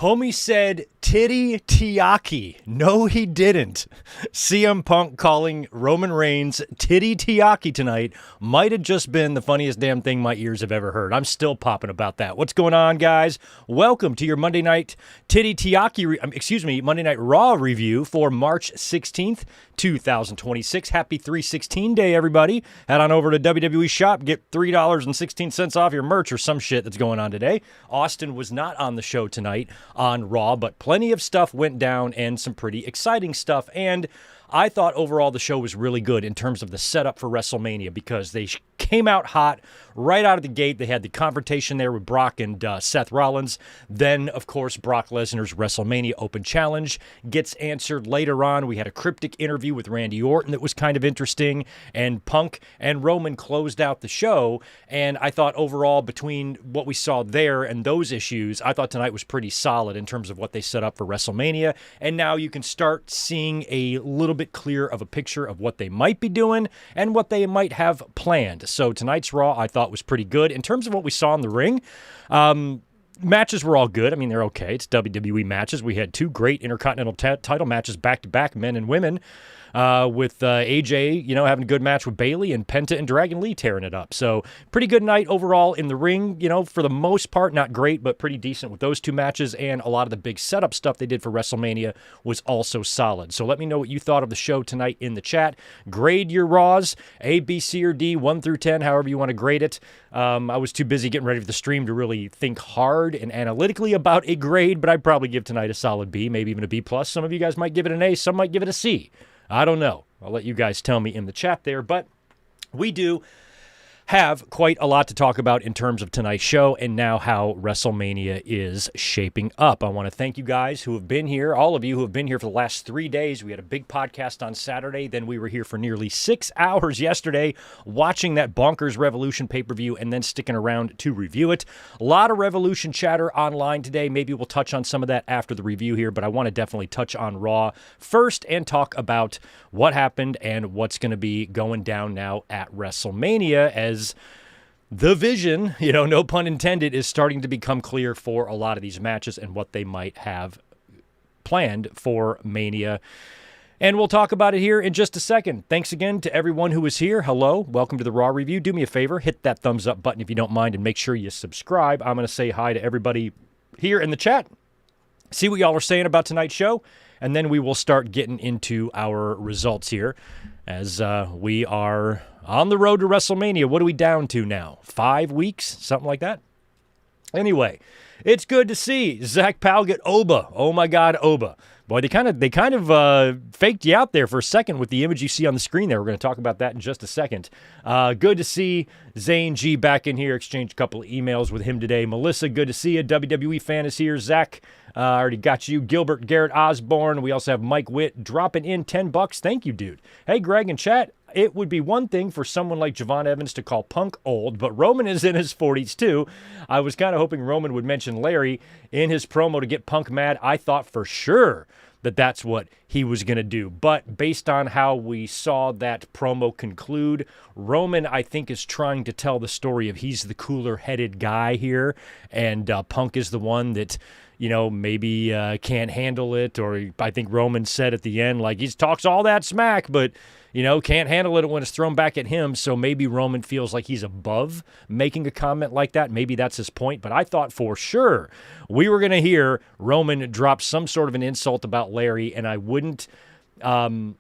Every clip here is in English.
Homie said titty tiaki. No, he didn't. CM Punk calling Roman Reigns titty tiaki tonight might have just been the funniest damn thing my ears have ever heard. I'm still popping about that. What's going on, guys? Welcome to your Monday Night Monday Night Raw review for March 16th, 2026. Happy 316 day, everybody. Head on over to WWE Shop, get $3.16 off your merch or some shit that's going on today. Austin was not on the show tonight on Raw, but plenty of stuff went down and some pretty exciting stuff. And I thought overall the show was really good in terms of the setup for WrestleMania because they came out hot right out of the gate. They had the confrontation there with Brock and Seth Rollins. Then, of course, Brock Lesnar's WrestleMania Open Challenge gets answered later on. We had a cryptic interview with Randy Orton that was kind of interesting. And Punk and Roman closed out the show. And I thought overall between what we saw there and those issues, I thought tonight was pretty solid in terms of what they set up for WrestleMania. And now you can start seeing a little bit clearer of a picture of what they might be doing and what they might have planned. So tonight's Raw I thought was pretty good. In terms of what we saw in the ring, matches were all good. I mean, they're okay. It's WWE matches. We had two great Intercontinental title matches back-to-back, men and women, with AJ, having a good match with Bayley and Penta and Dragon Lee tearing it up. So pretty good night overall in the ring, for the most part, not great, but pretty decent with those two matches. And a lot of the big setup stuff they did for WrestleMania was also solid. So let me know what you thought of the show tonight in the chat. Grade your Raws, A, B, C, or D, 1 through 10, however you want to grade it. I was too busy getting ready for the stream to really think hard and analytically about a grade, but I'd probably give tonight a solid B, maybe even a B+. Some of you guys might give it an A, some might give it a C. I don't know. I'll let you guys tell me in the chat there, but we do have quite a lot to talk about in terms of tonight's show and now how WrestleMania is shaping up. I want to thank you guys who have been here, all of you who have been here for the last 3 days. We had a big podcast on Saturday, then we were here for nearly 6 hours yesterday watching that Bonkers Revolution pay-per-view and then sticking around to review it. A lot of Revolution chatter online today. Maybe we'll touch on some of that after the review here, but I want to definitely touch on Raw first and talk about what happened and what's going to be going down now at WrestleMania as the vision, no pun intended, is starting to become clear for a lot of these matches and what they might have planned for Mania. And we'll talk about it here in just a second. Thanks again to everyone who is here. Hello, welcome to the Raw Review. Do me a favor, hit that thumbs up button if you don't mind and make sure you subscribe. I'm going to say hi to everybody here in the chat, see what y'all are saying about tonight's show, and then we will start getting into our results here as we are on the road to WrestleMania. What are we down to now? 5 weeks? Something like that? Anyway, it's good to see Zach Powell get Oba. Oh my God, Oba. Boy, they kind of faked you out there for a second with the image you see on the screen there. We're going to talk about that in just a second. Good to see Zane G back in here. Exchanged a couple of emails with him today. Melissa, good to see you. WWE fan is here. Zach, I already got you. Gilbert Garrett Osborne. We also have Mike Witt dropping in $10. Thank you, dude. Hey, Greg in chat. It would be one thing for someone like Javon Evans to call Punk old, but Roman is in his 40s too. I was kind of hoping Roman would mention Larry in his promo to get Punk mad. I thought for sure that that's what he was going to do. But based on how we saw that promo conclude, Roman, I think, is trying to tell the story of he's the cooler-headed guy here, and Punk is the one that, maybe can't handle it. Or I think Roman said at the end, like, he talks all that smack, but can't handle it when it's thrown back at him. So maybe Roman feels like he's above making a comment like that. Maybe that's his point. But I thought for sure we were going to hear Roman drop some sort of an insult about Larry, and I wouldn't think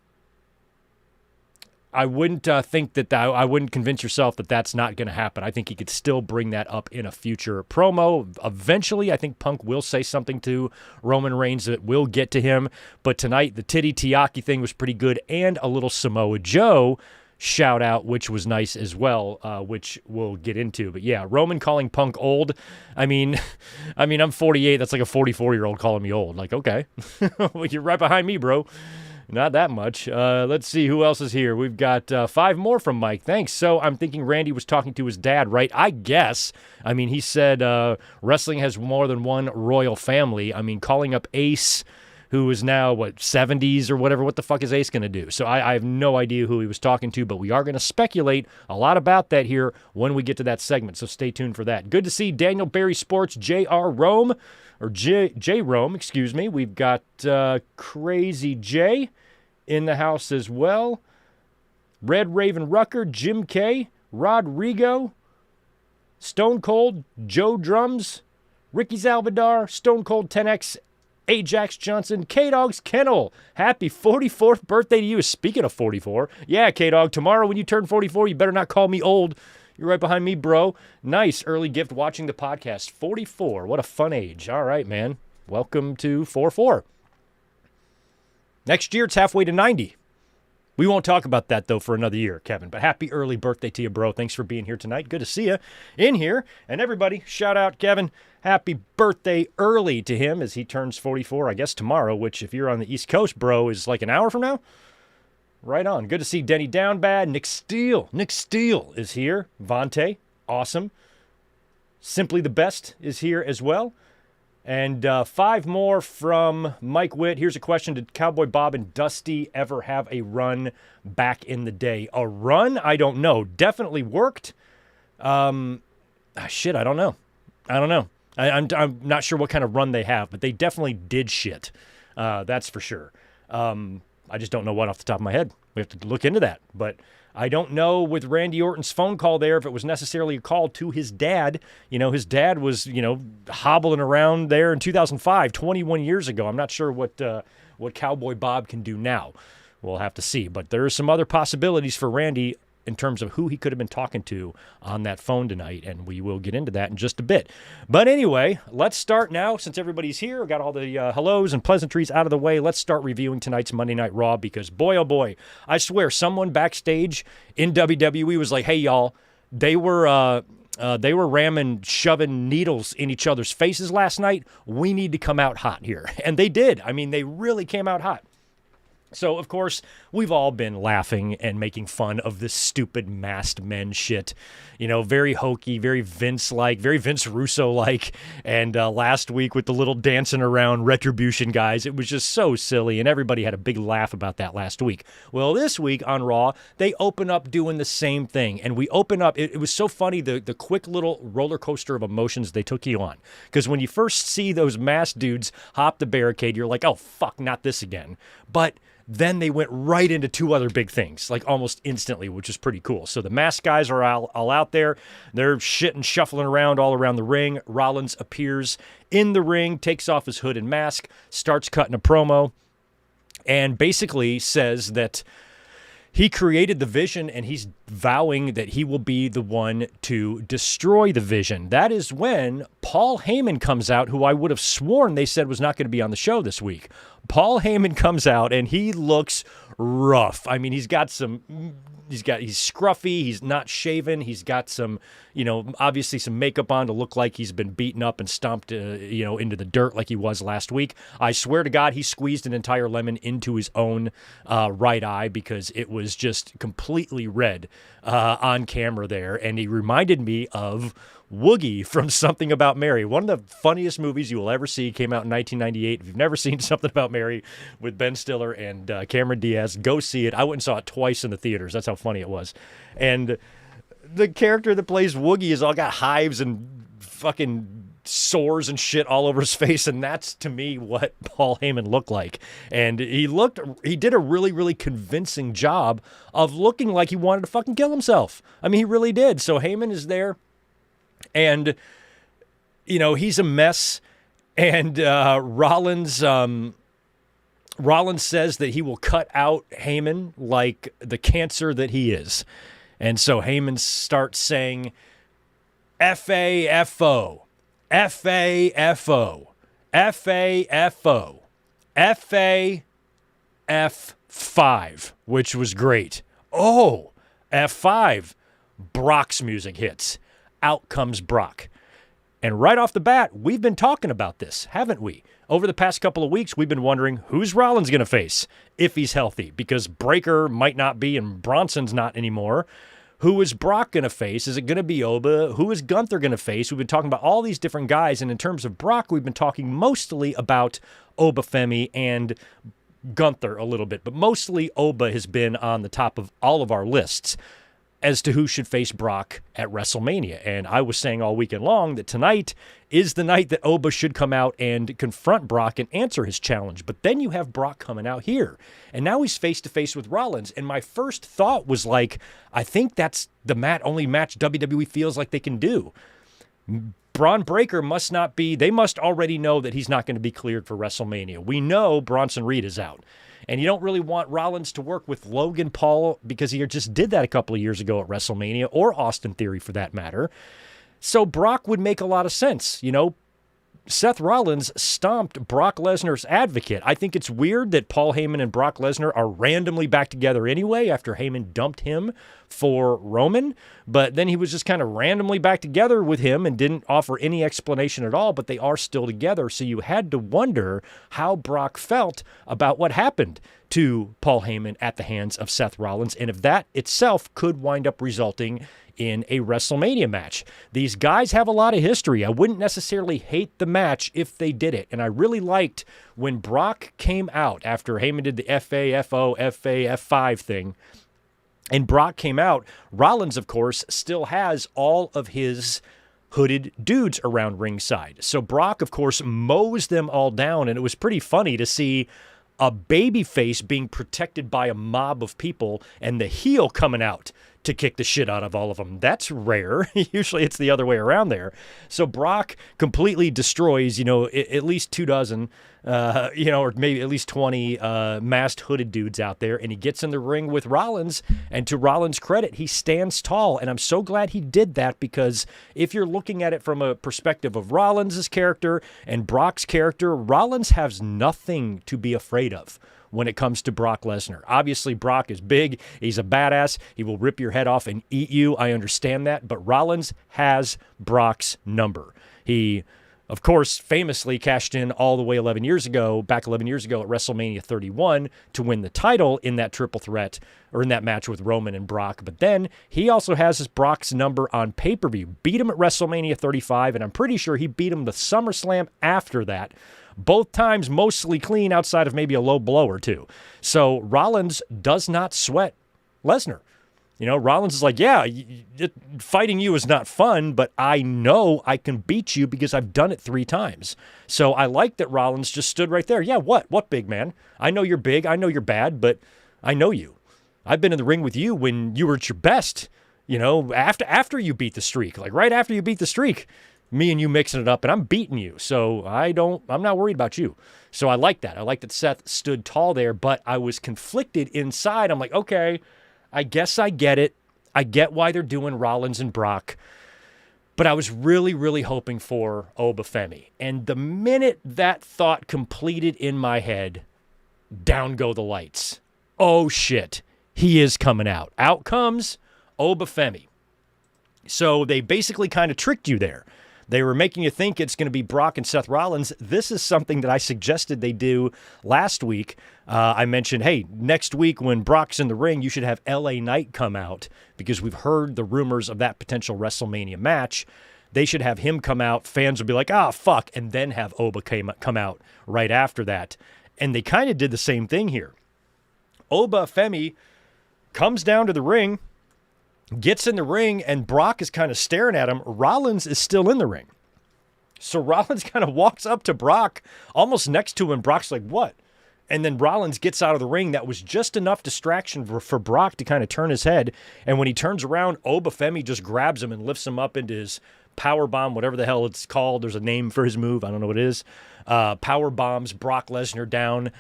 that I wouldn't convince yourself that that's not going to happen. I think he could still bring that up in a future promo. Eventually, I think Punk will say something to Roman Reigns that will get to him. But tonight, the titty tiaki thing was pretty good, and a little Samoa Joe shout out, which was nice as well, which we'll get into. But yeah, Roman calling Punk old. I mean, I'm 48. That's like a 44-year-old calling me old. Like, okay, you're right behind me, bro. Not that much. Let's see who else is here. We've got 5 more from Mike. Thanks. So I'm thinking Randy was talking to his dad, right? I guess. I mean, he said wrestling has more than one royal family. I mean, calling up Ace who is now, 70s or whatever. What the fuck is Ace going to do? So I have no idea who he was talking to, but we are going to speculate a lot about that here when we get to that segment, so stay tuned for that. Good to see Daniel Barry Sports, J.R. Rome, or J. Rome, excuse me. We've got Crazy J in the house as well. Red Raven Rucker, Jim K, Rodrigo, Stone Cold, Joe Drums, Ricky Salvador, Stone Cold 10X, Ajax Johnson, K-Dog's Kennel. Happy 44th birthday to you. Speaking of 44, yeah, K-Dog, tomorrow when you turn 44, you better not call me old. You're right behind me, bro. Nice early gift watching the podcast. 44, what a fun age. All right, man. Welcome to 44. Next year, it's halfway to 90. We won't talk about that, though, for another year, Kevin. But happy early birthday to you, bro. Thanks for being here tonight. Good to see you in here. And everybody, shout out Kevin. Happy birthday early to him as he turns 44, I guess, tomorrow, which if you're on the East Coast, bro, is like an hour from now. Right on. Good to see Denny Downbad. Nick Steele. Nick Steele is here. Vontae, awesome. Simply the Best is here as well. And 5 more from Mike Witt. Here's a question. Did Cowboy Bob and Dusty ever have a run back in the day? A run? I don't know. Definitely worked. I don't know. I'm not sure what kind of run they have, but they definitely did shit. That's for sure. I just don't know what off the top of my head. We have to look into that. But I don't know with Randy Orton's phone call there if it was necessarily a call to his dad. You know, his dad was, hobbling around there in 2005, 21 years ago. I'm not sure what Cowboy Bob can do now. We'll have to see. But there are some other possibilities for Randy in terms of who he could have been talking to on that phone tonight, and we will get into that in just a bit. But anyway, let's start now. Since everybody's here, got all the hellos and pleasantries out of the way, let's start reviewing tonight's Monday Night Raw, because boy, oh boy, I swear someone backstage in WWE was like, hey, y'all, they were ramming, shoving needles in each other's faces last night. We need to come out hot here. And they did. I mean, they really came out hot. So, of course, we've all been laughing and making fun of this stupid masked men shit. Very hokey, very Vince-like, very Vince Russo-like. And last week with the little dancing around Retribution guys, it was just so silly, and everybody had a big laugh about that last week. Well, this week on Raw, they open up doing the same thing. And we open up, it was so funny, the quick little roller coaster of emotions they took you on. Because when you first see those masked dudes hop the barricade, you're like, oh, fuck, not this again. But then they went right into 2 other big things, like almost instantly, which is pretty cool. So the masked guys are all out there. They're shitting, shuffling around all around the ring. Rollins appears in the ring, takes off his hood and mask, starts cutting a promo, and basically says that he created the Vision, and he's vowing that he will be the one to destroy the Vision. That is when Paul Heyman comes out, who I would have sworn they said was not going to be on the show this week. Paul Heyman comes out, and he looks rough. I mean, he's scruffy, he's not shaven, he's got some, obviously some makeup on to look like he's been beaten up and stomped, into the dirt like he was last week. I swear to God, he squeezed an entire lemon into his own right eye because it was just completely red on camera there, and he reminded me of Woogie from Something About Mary. One of the funniest movies you will ever see. Came out in 1998. If you've never seen Something About Mary with Ben Stiller and Cameron Diaz, go see it. I went and saw it twice in the theaters. That's how funny it was. And the character that plays Woogie has all got hives and fucking sores and shit all over his face, and that's, to me, what Paul Heyman looked like. And he did a really, really convincing job of looking like he wanted to fucking kill himself. I mean, he really did. So Heyman is there, and he's a mess, and Rollins says that he will cut out Heyman like the cancer that he is. And so Heyman starts saying F-A-F-O, F-A-F-O, F-A-F-O, F-A-F-5, which was great. Oh, F5, Brock's music hits. Out comes Brock. And right off the bat, we've been talking about this, haven't we? Over the past couple of weeks, we've been wondering who's Rollins going to face if he's healthy, because Breaker might not be and Bronson's not anymore. Who is Brock going to face? Is it going to be Oba? Who is Gunther going to face? We've been talking about all these different guys, and in terms of Brock, we've been talking mostly about Oba Femi and Gunther a little bit, but mostly Oba has been on the top of all of our lists as to who should face Brock at WrestleMania. And I was saying all weekend long that tonight is the night that Oba should come out and confront Brock and answer his challenge. But then you have Brock coming out here, and now he's face-to-face with Rollins. And my first thought was like, I think that's the only match WWE feels like they can do. Braun Breaker must not be, they must already know that he's not going to be cleared for WrestleMania. We know Bronson Reed is out. And you don't really want Rollins to work with Logan Paul because he just did that a couple of years ago at WrestleMania, or Austin Theory for that matter. So Brock would make a lot of sense. You know, Seth Rollins stomped Brock Lesnar's advocate. I think it's weird that Paul Heyman and Brock Lesnar are randomly back together anyway after Heyman dumped him for Roman, but then he was just kind of randomly back together with him and didn't offer any explanation at all, but they are still together, so you had to wonder how Brock felt about what happened to Paul Heyman at the hands of Seth Rollins, and if that itself could wind up resulting in a WrestleMania match. These guys have a lot of history. I wouldn't necessarily hate the match if they did it. And I really liked when Brock came out after Heyman did the F5 thing. And Brock came out. Rollins, of course, still has all of his hooded dudes around ringside. So Brock, of course, mows them all down. And it was pretty funny to see a babyface being protected by a mob of people and the heel coming out to kick the shit out of all of them. That's rare. Usually it's the other way around there. So Brock completely destroys, at least 24, or maybe at least 20 masked hooded dudes out there, and he gets in the ring with Rollins, and to Rollins' credit, he stands tall, and I'm so glad he did that, because if you're looking at it from a perspective of Rollins' character and Brock's character, Rollins has nothing to be afraid of when it comes to Brock Lesnar. Obviously, Brock is big. He's a badass. He will rip your head off and eat you. I understand that. But Rollins has Brock's number. He, of course, famously cashed in all the way 11 years ago at WrestleMania 31 to win the title in that triple threat, or in that match with Roman and Brock. But then he also has his Brock's number on pay-per-view. Beat him at WrestleMania 35, and I'm pretty sure he beat him the SummerSlam after that. Both times mostly clean outside of maybe a low blow or two. So Rollins does not sweat Lesnar. Rollins is like, yeah, fighting you is not fun, but I know I can beat you because I've done it 3 times. So I like that Rollins just stood right there. Yeah, what big man? I know you're big. I know you're bad, but I know you. I've been in the ring with you when you were at your best, after you beat the streak, like right after you beat the streak. Me and you mixing it up, and I'm beating you. So I'm not worried about you. So I like that. I like that Seth stood tall there, but I was conflicted inside. I'm like, okay, I guess I get it. I get why they're doing Rollins and Brock. But I was really, really hoping for Oba Femi. And the minute that thought completed in my head, down go the lights. Oh, shit. He is coming out. Out comes Oba Femi. So they basically kind of tricked you there. They were making you think it's going to be Brock and Seth Rollins. This is something that I suggested they do last week. I mentioned, hey, next week when Brock's in the ring, you should have LA Knight come out, because we've heard the rumors of that potential WrestleMania match. They should have him come out. Fans will be like, fuck, and then have Oba come out right after that. And they kind of did the same thing here. Oba Femi comes down to the ring, gets in the ring, and Brock is kind of staring at him. Rollins is still in the ring. So Rollins kind of walks up to Brock, almost next to him. Brock's like, what? And then Rollins gets out of the ring. That was just enough distraction for Brock to kind of turn his head. And when he turns around, Oba Femi just grabs him and lifts him up into his power bomb, whatever the hell it's called. There's a name for his move. I don't know what it is. Power bombs Brock Lesnar down,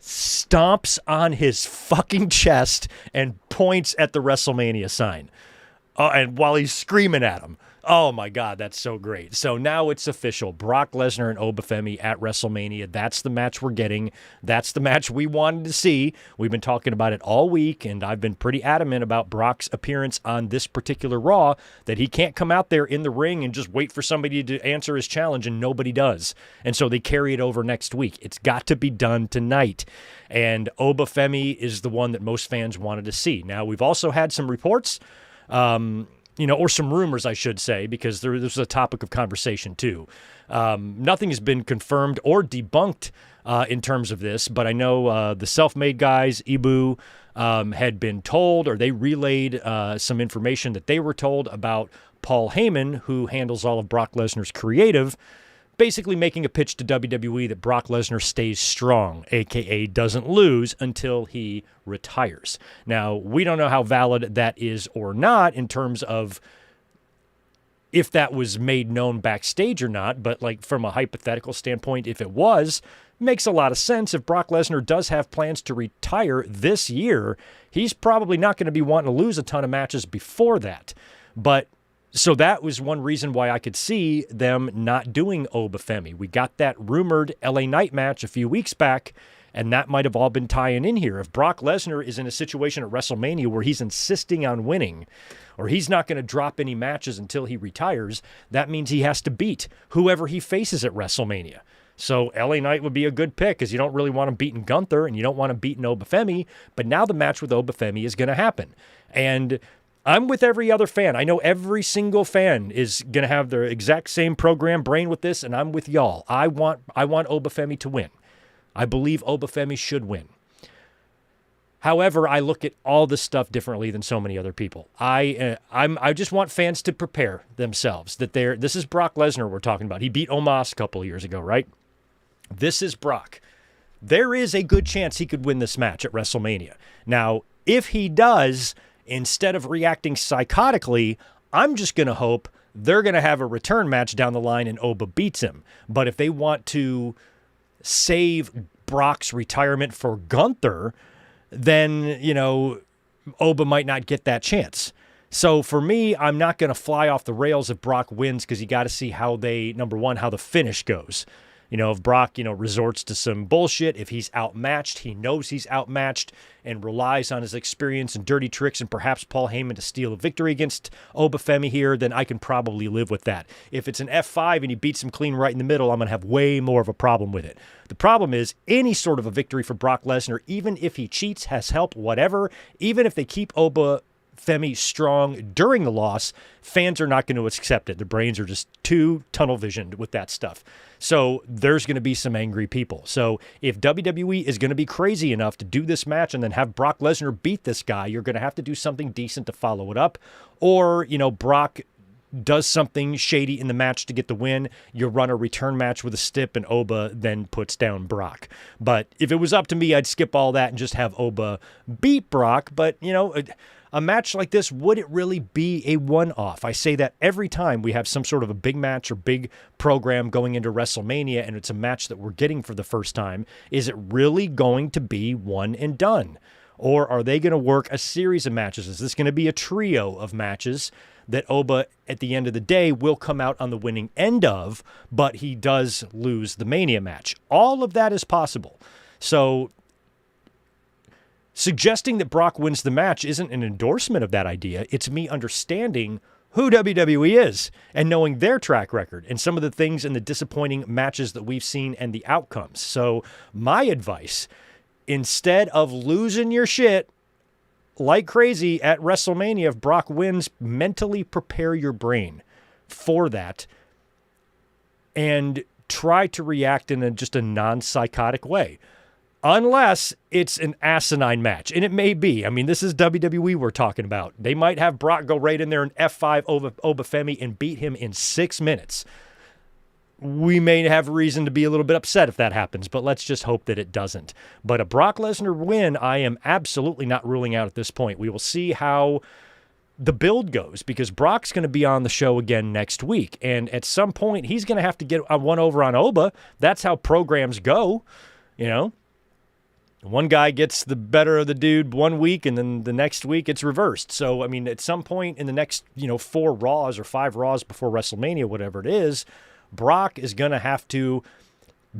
stomps on his fucking chest, and points at the WrestleMania sign. And while he's screaming at him. Oh my God, that's so great. So now it's official. Brock Lesnar and Oba Femi at WrestleMania. That's the match we're getting. That's the match we wanted to see. We've been talking about it all week, and I've been pretty adamant about Brock's appearance on this particular Raw, that he can't come out there in the ring and just wait for somebody to answer his challenge, and nobody does. And so they carry it over next week. It's got to be done tonight. And Oba Femi is the one that most fans wanted to see. Now, we've also had some reports or some rumors, I should say, because this was a topic of conversation too. Nothing has been confirmed or debunked in terms of this, but I know the self-made guys, Ibu, had been told, or they relayed some information that they were told about Paul Heyman, who handles all of Brock Lesnar's creative, basically making a pitch to WWE that Brock Lesnar stays strong, a.k.a. doesn't lose until he retires. Now, we don't know how valid that is or not in terms of if that was made known backstage or not, but like from a hypothetical standpoint, if it was, makes a lot of sense. If Brock Lesnar does have plans to retire this year, he's probably not going to be wanting to lose a ton of matches before that. But so that was one reason why I could see them not doing Oba Femi. We got that rumored LA Knight match a few weeks back, and that might have all been tying in here. If Brock Lesnar is in a situation at WrestleMania where he's insisting on winning, or he's not going to drop any matches until he retires, that means he has to beat whoever he faces at WrestleMania. So LA Knight would be a good pick, because you don't really want him beating Gunther, and you don't want him beating Oba Femi, but now the match with Oba Femi is going to happen. And I'm with every other fan. I know every single fan is going to have their exact same program brain with this, and I'm with y'all. I want Oba Femi to win. I believe Oba Femi should win. However, I look at all this stuff differently than so many other people. I just want fans to prepare themselves that this is Brock Lesnar we're talking about. He beat Omos a couple of years ago, right? This is Brock. There is a good chance he could win this match at WrestleMania. Now, if he does, instead of reacting psychotically, I'm just going to hope they're going to have a return match down the line and Oba beats him. But if they want to save Brock's retirement for Gunther, then, Oba might not get that chance. So for me, I'm not going to fly off the rails if Brock wins, because you got to see how how the finish goes. If Brock, resorts to some bullshit, if he's outmatched, he knows he's outmatched and relies on his experience and dirty tricks and perhaps Paul Heyman to steal a victory against Oba Femi here, then I can probably live with that. If it's an F5 and he beats him clean right in the middle, I'm going to have way more of a problem with it. The problem is any sort of a victory for Brock Lesnar, even if he cheats, has help, whatever, even if they keep Oba Femi strong during the loss, fans are not going to accept it. Their brains are just too tunnel visioned with that stuff. So there's going to be some angry people. So if WWE is going to be crazy enough to do this match and then have Brock Lesnar beat this guy, you're going to have to do something decent to follow it up. Or, Brock does something shady in the match to get the win. You run a return match with a stip and Oba then puts down Brock. But if it was up to me, I'd skip all that and just have Oba beat Brock. But, a match like this, would it really be a one-off? I say that every time we have some sort of a big match or big program going into WrestleMania and it's a match that we're getting for the first time. Is it really going to be one and done? Or are they going to work a series of matches? Is this going to be a trio of matches that Oba, at the end of the day, will come out on the winning end of, but he does lose the Mania match? All of that is possible. So suggesting that Brock wins the match isn't an endorsement of that idea. It's me understanding who WWE is and knowing their track record and some of the things and the disappointing matches that we've seen and the outcomes. So my advice, instead of losing your shit like crazy at WrestleMania, if Brock wins, mentally prepare your brain for that and try to react in just a non-psychotic way. Unless it's an asinine match, and it may be. I mean, this is WWE we're talking about. They might have Brock go right in there and F5 Oba Femi and beat him in 6 minutes. We may have reason to be a little bit upset if that happens, but let's just hope that it doesn't. But a Brock Lesnar win, I am absolutely not ruling out at this point. We will see how the build goes, because Brock's going to be on the show again next week, and at some point, he's going to have to get one over on Oba. That's how programs go, One guy gets the better of the dude one week, and then the next week it's reversed. So, I mean, at some point in the next, 4 Raws or 5 Raws before WrestleMania, whatever it is, Brock is going to have to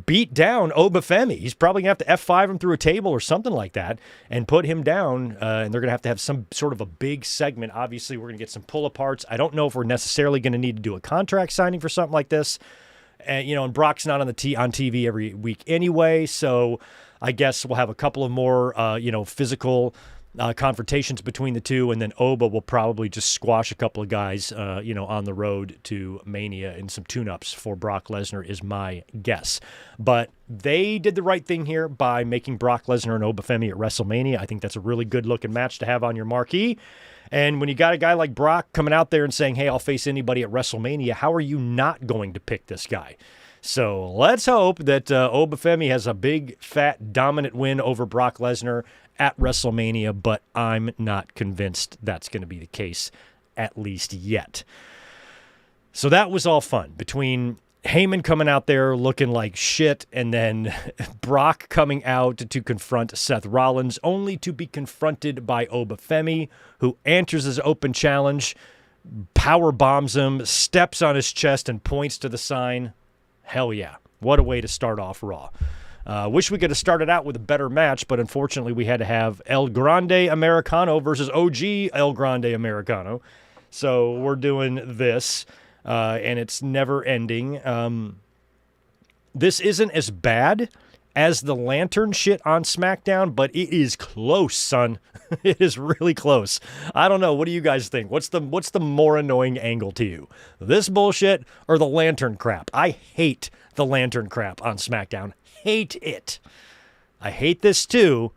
beat down Oba Femi. He's probably going to have to F5 him through a table or something like that and put him down, and they're going to have some sort of a big segment. Obviously, we're going to get some pull-aparts. I don't know if we're necessarily going to need to do a contract signing for something like this. And Brock's not on TV every week anyway, so I guess we'll have a couple of more, physical confrontations between the two, and then Oba will probably just squash a couple of guys, on the road to Mania in some tune-ups for Brock Lesnar is my guess. But they did the right thing here by making Brock Lesnar and Oba Femi at WrestleMania. I think that's a really good-looking match to have on your marquee. And when you got a guy like Brock coming out there and saying, hey, I'll face anybody at WrestleMania, how are you not going to pick this guy? So let's hope that Oba Femi has a big, fat, dominant win over Brock Lesnar at WrestleMania, but I'm not convinced that's going to be the case, at least yet. So that was all fun. Between Heyman coming out there looking like shit and then Brock coming out to confront Seth Rollins, only to be confronted by Oba Femi, who answers his open challenge, power bombs him, steps on his chest, and points to the sign. Hell yeah. What a way to start off Raw. Wish we could have started out with a better match, but unfortunately we had to have El Grande Americano versus OG El Grande Americano. So we're doing this, and it's never ending. This isn't as bad as the lantern shit on SmackDown, but it is close, son. It is really close. I don't know. What do you guys think? What's the more annoying angle to you? This bullshit or the lantern crap? I hate the lantern crap on SmackDown. Hate it. I hate this too,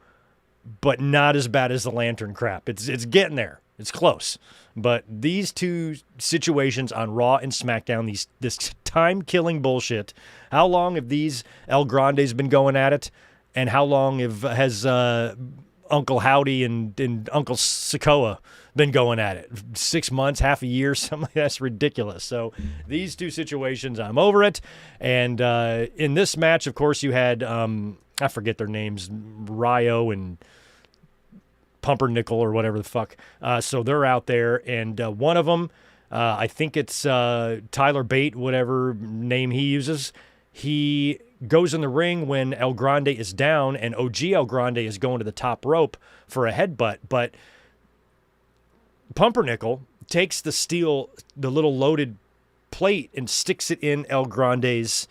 but not as bad as the lantern crap. It's getting there. It's close. But these two situations on Raw and SmackDown, this time-killing bullshit, how long have these El Grandes been going at it? And how long has Uncle Howdy and Uncle Sikoa been going at it? 6 months, half a year, something that's ridiculous. So these two situations, I'm over it. And in this match, of course, you had, I forget their names, Ryo and Pumpernickel or whatever the fuck. So they're out there, and one of them, I think it's Tyler Bate, whatever name he uses, he goes in the ring when El Grande is down, and OG El Grande is going to the top rope for a headbutt, but Pumpernickel takes the little loaded plate and sticks it in El Grande's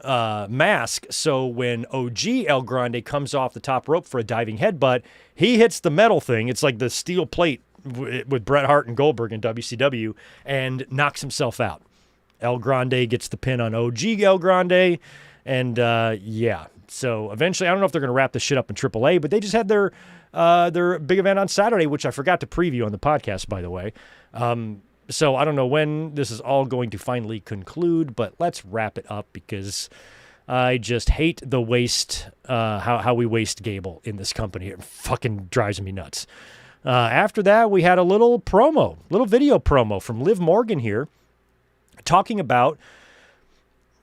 mask. So when OG El Grande comes off the top rope for a diving headbutt, he hits the metal thing. It's like the steel plate with Bret Hart and Goldberg in WCW, and knocks himself out. El Grande gets the pin on OG El Grande, and yeah. So eventually, I don't know if they're going to wrap this shit up in AAA, but they just had their big event on Saturday, which I forgot to preview on the podcast, by the way. So I don't know when this is all going to finally conclude, but let's wrap it up because I just hate the waste, how we waste Gable in this company. It fucking drives me nuts. After that, we had a little video promo from Liv Morgan here, talking about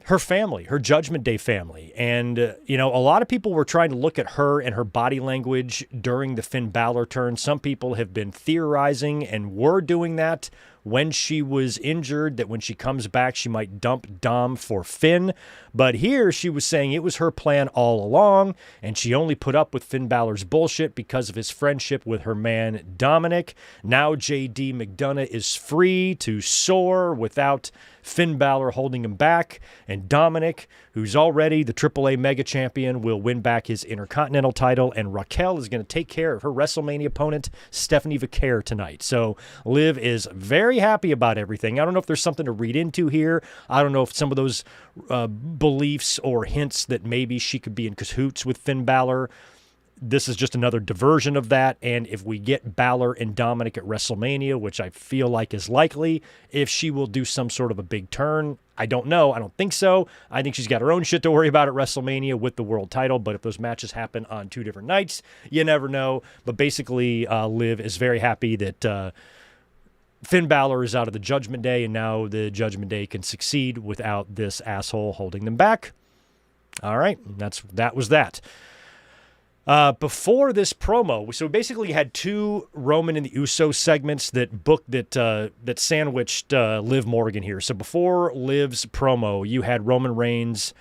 her family, her Judgment Day family. And, a lot of people were trying to look at her and her body language during the Finn Balor turn. Some people have been theorizing and were doing that when she was injured, that when she comes back, she might dump Dom for Finn. But here she was saying it was her plan all along, and she only put up with Finn Balor's bullshit because of his friendship with her man, Dominic. Now JD McDonough is free to soar without Finn Balor holding him back, and Dominic, who's already the AAA Mega Champion, will win back his Intercontinental title, and Raquel is going to take care of her WrestleMania opponent, Stephanie Vaquer, tonight. So Liv is very happy about everything. I don't know if there's something to read into here. I don't know if some of those beliefs or hints that maybe she could be in cahoots with Finn Balor, this is just another diversion of that. And if we get Balor and Dominic at WrestleMania, which I feel like is likely, if she will do some sort of a big turn, I don't know. I don't think so. I think she's got her own shit to worry about at WrestleMania with the world title. But if those matches happen on 2 different nights, you never know. But basically, Liv is very happy that Finn Balor is out of the Judgment Day, and now the Judgment Day can succeed without this asshole holding them back. All right, that was that. Before this promo, so basically you had 2 Roman and the Usos segments that sandwiched Liv Morgan here. So before Liv's promo, you had Roman Reigns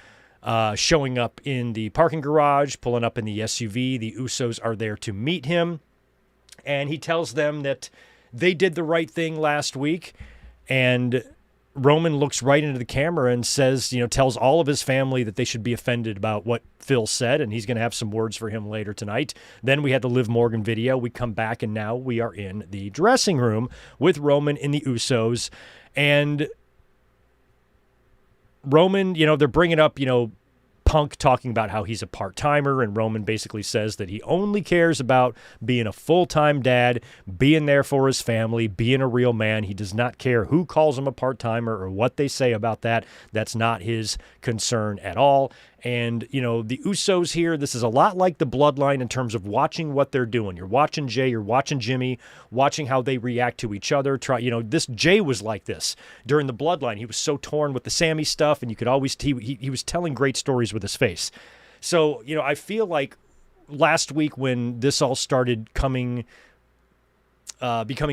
showing up in the parking garage, pulling up in the SUV. The Usos are there to meet him, and he tells them that they did the right thing last week, and Roman looks right into the camera and says, tells all of his family that they should be offended about what Phil said, and he's going to have some words for him later tonight. Then we had the Liv Morgan video. We come back, and now we are in the dressing room with Roman and the Usos. And Roman, they're bringing up, Punk talking about how he's a part-timer, and Roman basically says that he only cares about being a full-time dad, being there for his family, being a real man. He does not care who calls him a part-timer or what they say about that. That's not his concern at all. And, the Usos here, this is a lot like the Bloodline in terms of watching what they're doing. You're watching Jay, you're watching Jimmy, watching how they react to each other. This Jay was like this during the Bloodline. He was so torn with the Sammy stuff, and you could always, he was telling great stories with his face. So, I feel like last week when this all started becoming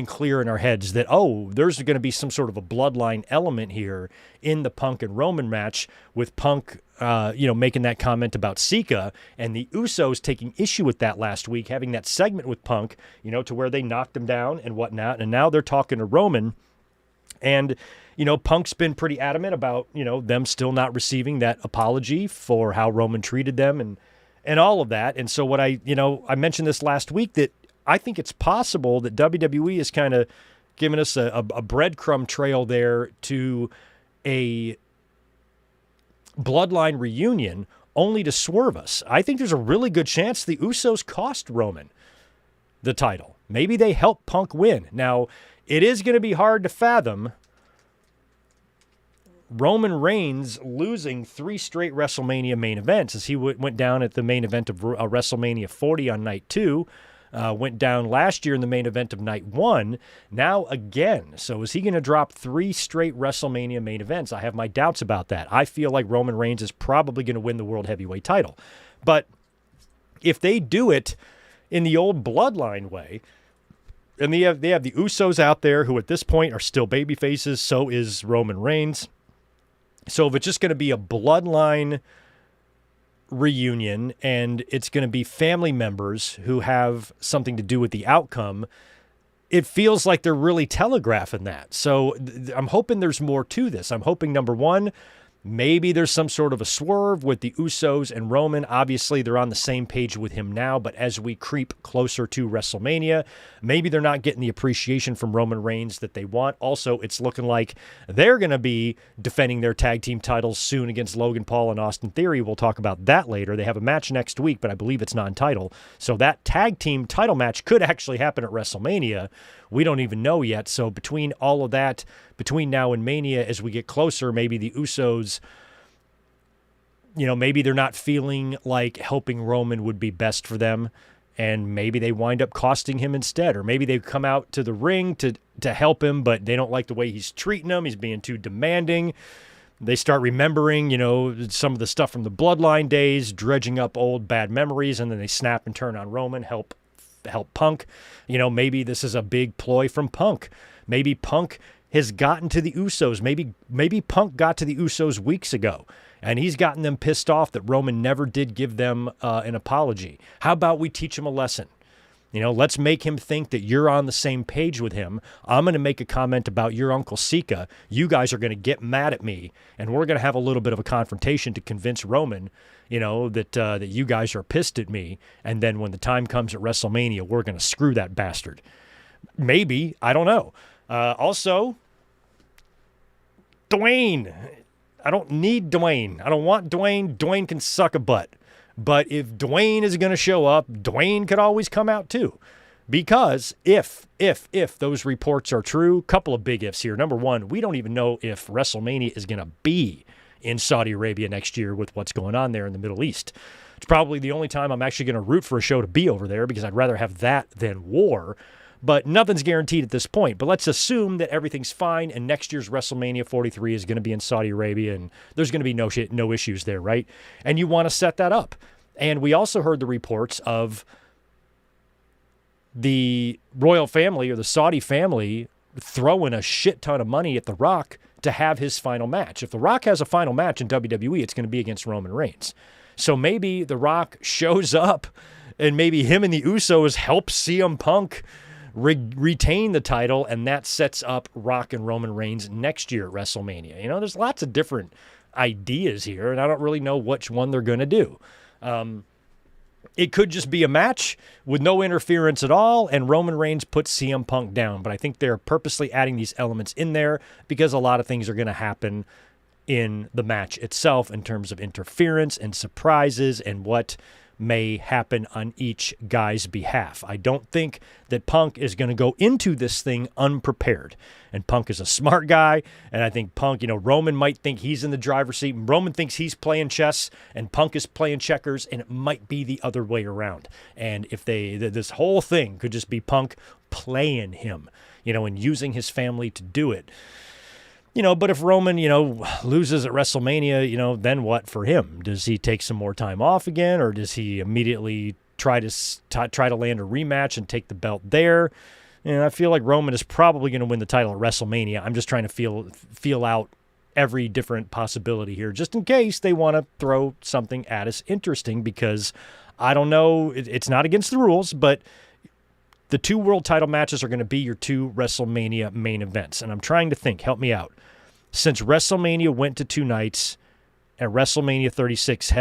clear in our heads that, there's going to be some sort of a Bloodline element here in the Punk and Roman match, with Punk, making that comment about Sika, and the Usos taking issue with that last week, having that segment with Punk, to where they knocked him down and whatnot, and now they're talking to Roman, and, Punk's been pretty adamant about, them still not receiving that apology for how Roman treated them and all of that. And so what I mentioned this last week, that I think it's possible that WWE is kind of giving us a breadcrumb trail there to a Bloodline reunion, only to swerve us. I think there's a really good chance the Usos cost Roman the title. Maybe they help Punk win. Now, it is going to be hard to fathom Roman Reigns losing 3 straight WrestleMania main events, as he went down at the main event of WrestleMania 40 on night 2. Went down last year in the main event of night 1, now again. So is he going to drop 3 straight WrestleMania main events? I have my doubts about that. I feel like Roman Reigns is probably going to win the World Heavyweight title. But if they do it in the old Bloodline way, and they have the Usos out there who at this point are still baby faces, so is Roman Reigns. So if it's just going to be a Bloodline reunion and it's going to be family members who have something to do with the outcome, it feels like they're really telegraphing that. So I'm hoping there's more to this. I'm hoping, number one, maybe there's some sort of a swerve with the Usos and Roman. Obviously, they're on the same page with him now, but as we creep closer to WrestleMania, maybe they're not getting the appreciation from Roman Reigns that they want. Also, it's looking like they're going to be defending their tag team titles soon against Logan Paul and Austin Theory. We'll talk about that later. They have a match next week, but I believe it's non-title. So that tag team title match could actually happen at WrestleMania. We don't even know yet. So between all of that, between now and Mania, as we get closer, maybe the Usos, maybe they're not feeling like helping Roman would be best for them, and maybe they wind up costing him instead. Or maybe they come out to the ring to help him, but they don't like the way he's treating them. He's being too demanding. They start remembering, some of the stuff from the Bloodline days, dredging up old bad memories, and then they snap and turn on Roman, help Punk. Maybe this is a big ploy from Punk. Maybe Punk has gotten to the Usos. Maybe Punk got to the Usos weeks ago, and he's gotten them pissed off that Roman never did give them an apology. How about we teach him a lesson? Let's make him think that you're on the same page with him. I'm going to make a comment about your Uncle Sika. You guys are going to get mad at me, and we're going to have a little bit of a confrontation to convince Roman, that you guys are pissed at me. And then when the time comes at WrestleMania, we're going to screw that bastard. Maybe. I don't know. Also, Dwayne. I don't need Dwayne. I don't want Dwayne. Dwayne can suck a butt. But if Dwayne is going to show up, Dwayne could always come out too. Because if those reports are true, couple of big ifs here. Number one, we don't even know if WrestleMania is going to be in Saudi Arabia next year with what's going on there in the Middle East. It's probably the only time I'm actually going to root for a show to be over there, because I'd rather have that than war. But nothing's guaranteed at this point. But let's assume that everything's fine, and next year's WrestleMania 43 is going to be in Saudi Arabia, and there's going to be no issues there, right? And you want to set that up. And we also heard the reports of the royal family or the Saudi family throwing a shit ton of money at The Rock to have his final match. If The Rock has a final match in WWE, it's going to be against Roman Reigns. So maybe The Rock shows up, and maybe him and the Usos help CM Punk retain the title, and that sets up Rock and Roman Reigns next year at WrestleMania. You know, there's lots of different ideas here, and I don't really know which one they're going to do. It could just be a match with no interference at all, and Roman Reigns puts CM Punk down. But I think they're purposely adding these elements in there because a lot of things are going to happen in the match itself in terms of interference and surprises and what may happen on each guy's behalf. I don't think that Punk is going to go into this thing unprepared. And Punk is a smart guy, and I think Punk, you know, Roman might think he's in the driver's seat, and Roman thinks he's playing chess, and Punk is playing checkers, and it might be the other way around. And if this whole thing could just be Punk playing him, you know, and using his family to do it. You know, but if Roman, you know, loses at WrestleMania, you know, then what for him? Does he take some more time off again, or does he immediately try to land a rematch and take the belt there? And I feel like Roman is probably going to win the title at WrestleMania. I'm just trying to feel out every different possibility here, just in case they want to throw something at us interesting, because I don't know, it's not against the rules, but the 2 world title matches are going to be your 2 WrestleMania main events. And I'm trying to think, help me out. Since WrestleMania went to 2 nights and WrestleMania 36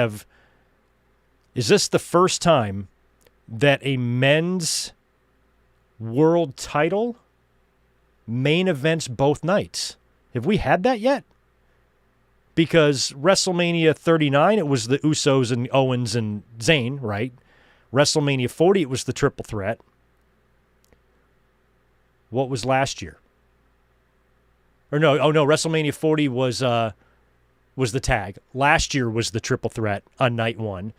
is this the first time that a men's world title main events both nights? Have we had that yet? Because WrestleMania 39, it was the Usos and Owens and Zayn, right? WrestleMania 40, it was the triple threat. What was last year? Or no, WrestleMania 40 was the tag. Last year was the triple threat on night 1.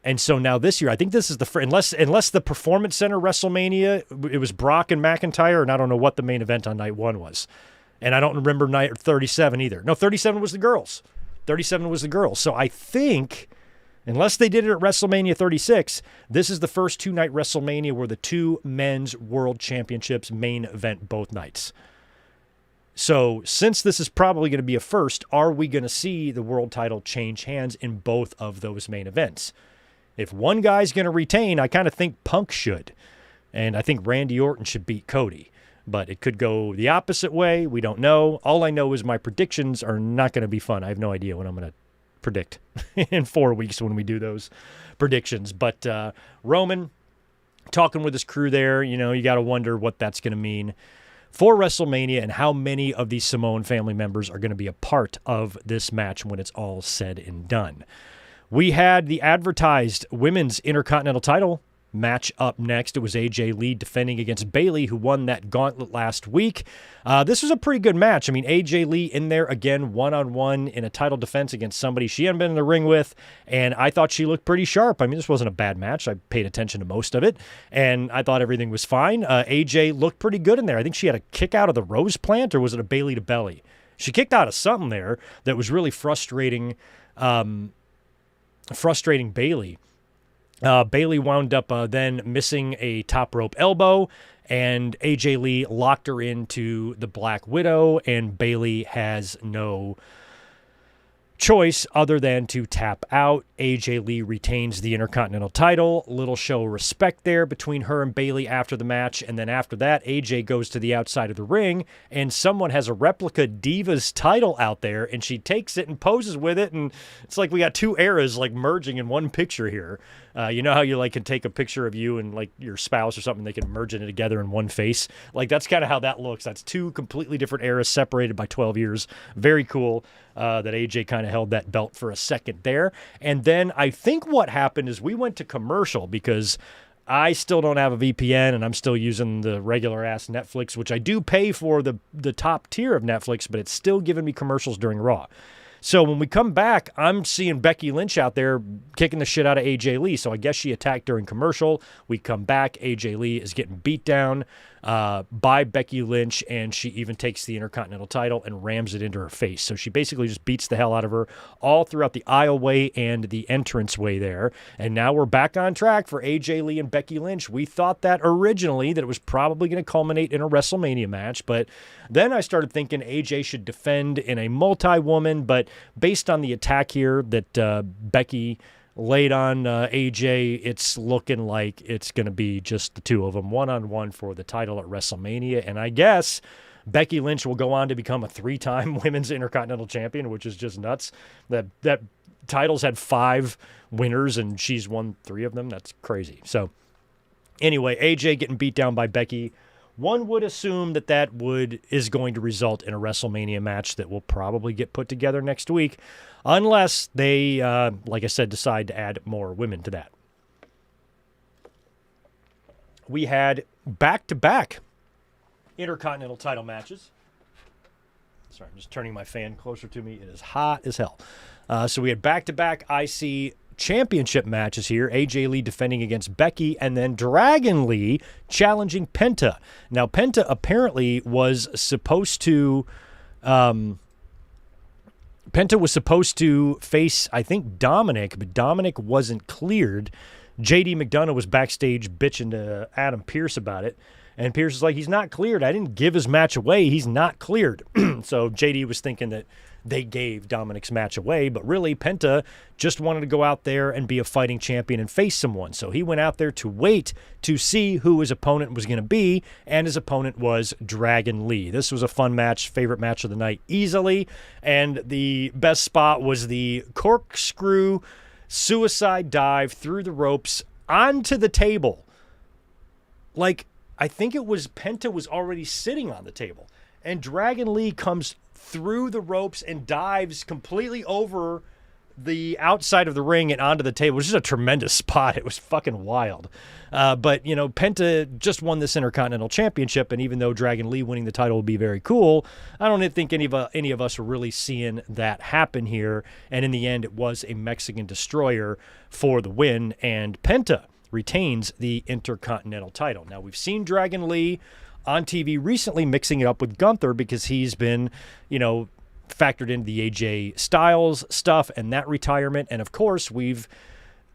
And so now this year, I think this is unless the Performance Center WrestleMania, it was Brock and McIntyre, and I don't know what the main event on night 1 was. And I don't remember night 37 either. No, 37 was the girls. 37 was the girls. So I think, unless they did it at WrestleMania 36, this is the first 2-night WrestleMania where the 2 men's world championships main event both nights. So since this is probably going to be a first, are we going to see the world title change hands in both of those main events? If one guy's going to retain, I kind of think Punk should. And I think Randy Orton should beat Cody. But it could go the opposite way. We don't know. All I know is my predictions are not going to be fun. I have no idea what I'm going to predict in 4 weeks when we do those predictions. But Roman, talking with his crew there, you know, you got to wonder what that's going to mean for WrestleMania and how many of these Samoan family members are going to be a part of this match when it's all said and done. We had the advertised women's Intercontinental title match up next. It was AJ Lee defending against Bayley, who won that gauntlet last week. This was a pretty good match. I mean, AJ Lee in there again, one-on-one in a title defense against somebody she hadn't been in the ring with, and I thought she looked pretty sharp. I mean, this wasn't a bad match. I paid attention to most of it, and I thought everything was fine. AJ looked pretty good in there. I think she had a kick out of the Rose Plant, or was it a Bayley to belly? She kicked out of something there that was really frustrating Bayley. Bayley wound up then missing a top rope elbow, and AJ Lee locked her into the Black Widow, and Bayley has no choice other than to tap out. AJ Lee retains the Intercontinental title. Little show of respect there between her and Bayley after the match, and then after that, AJ goes to the outside of the ring, and someone has a replica Divas title out there, and she takes it and poses with it, and it's like we got 2 eras like merging in one picture here. You know how you like can take a picture of you and like your spouse or something, they can merge it together in one face? Like that's kind of how that looks. That's 2 completely different eras separated by 12 years. Very cool that AJ kind of held that belt for a second there. And then I think what happened is we went to commercial because I still don't have a VPN and I'm still using the regular ass Netflix, which I do pay for the top tier of Netflix, but it's still giving me commercials during Raw. So when we come back, I'm seeing Becky Lynch out there kicking the shit out of AJ Lee. So I guess she attacked during commercial. We come back. AJ Lee is getting beat down by Becky Lynch, and she even takes the Intercontinental title and rams it into her face. So she basically just beats the hell out of her all throughout the aisleway and the entranceway there. And now we're back on track for AJ Lee and Becky Lynch. We thought that originally that it was probably going to culminate in a WrestleMania match, but then I started thinking AJ should defend in a multi-woman, but based on the attack here that Becky late on AJ, it's looking like it's going to be just the two of them, one-on-one for the title at WrestleMania. And I guess Becky Lynch will go on to become a 3-time Women's Intercontinental Champion, which is just nuts. That title's had 5 winners, and she's won 3 of them. That's crazy. So anyway, AJ getting beat down by Becky. One would assume that is going to result in a WrestleMania match that will probably get put together next week, unless they, like I said, decide to add more women to that. We had back-to-back Intercontinental title matches. Sorry, I'm just turning my fan closer to me. It is hot as hell. So we had back-to-back IC championship matches here. AJ Lee defending against Becky, and then Dragon Lee challenging Penta. Now, Penta apparently was supposed to face, I think, Dominic, but Dominic wasn't cleared. JD McDonough was backstage bitching to Adam Pearce about it, and Pearce is like, he's not cleared. I didn't give his match away. He's not cleared. So JD was thinking that they gave Dominic's match away, but really Penta just wanted to go out there and be a fighting champion and face someone. So he went out there to wait to see who his opponent was going to be, and his opponent was Dragon Lee. This was a fun match, favorite match of the night easily, and the best spot was the corkscrew suicide dive through the ropes onto the table. Like, I think it was Penta was already sitting on the table, and Dragon Lee comes through the ropes and dives completely over the outside of the ring and onto the table. It was just a tremendous spot. It was fucking wild. But, you know, Penta just won this Intercontinental Championship, and even though Dragon Lee winning the title would be very cool, I don't think any of us are really seeing that happen here. And in the end, it was a Mexican Destroyer for the win, and Penta retains the Intercontinental title. Now, we've seen Dragon Lee on TV recently mixing it up with Gunther because he's been, you know, factored into the AJ Styles stuff and that retirement. And of course, we've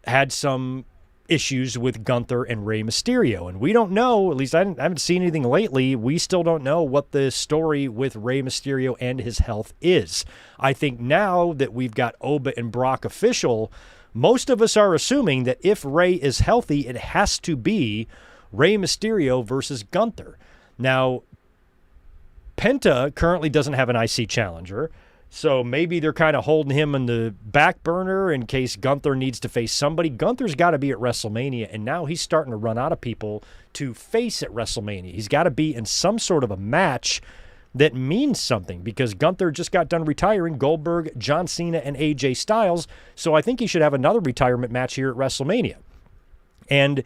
had some issues with Gunther and Rey Mysterio. And we don't know, at least I haven't seen anything lately, we still don't know what the story with Rey Mysterio and his health is. I think now that we've got Oba and Brock official, most of us are assuming that if Rey is healthy, it has to be Rey Mysterio versus Gunther. Now, Penta currently doesn't have an IC challenger, so maybe they're kind of holding him in the back burner in case Gunther needs to face somebody. Gunther's got to be at WrestleMania, and now he's starting to run out of people to face at WrestleMania. He's got to be in some sort of a match that means something because Gunther just got done retiring Goldberg, John Cena, and AJ Styles, so I think he should have another retirement match here at WrestleMania. And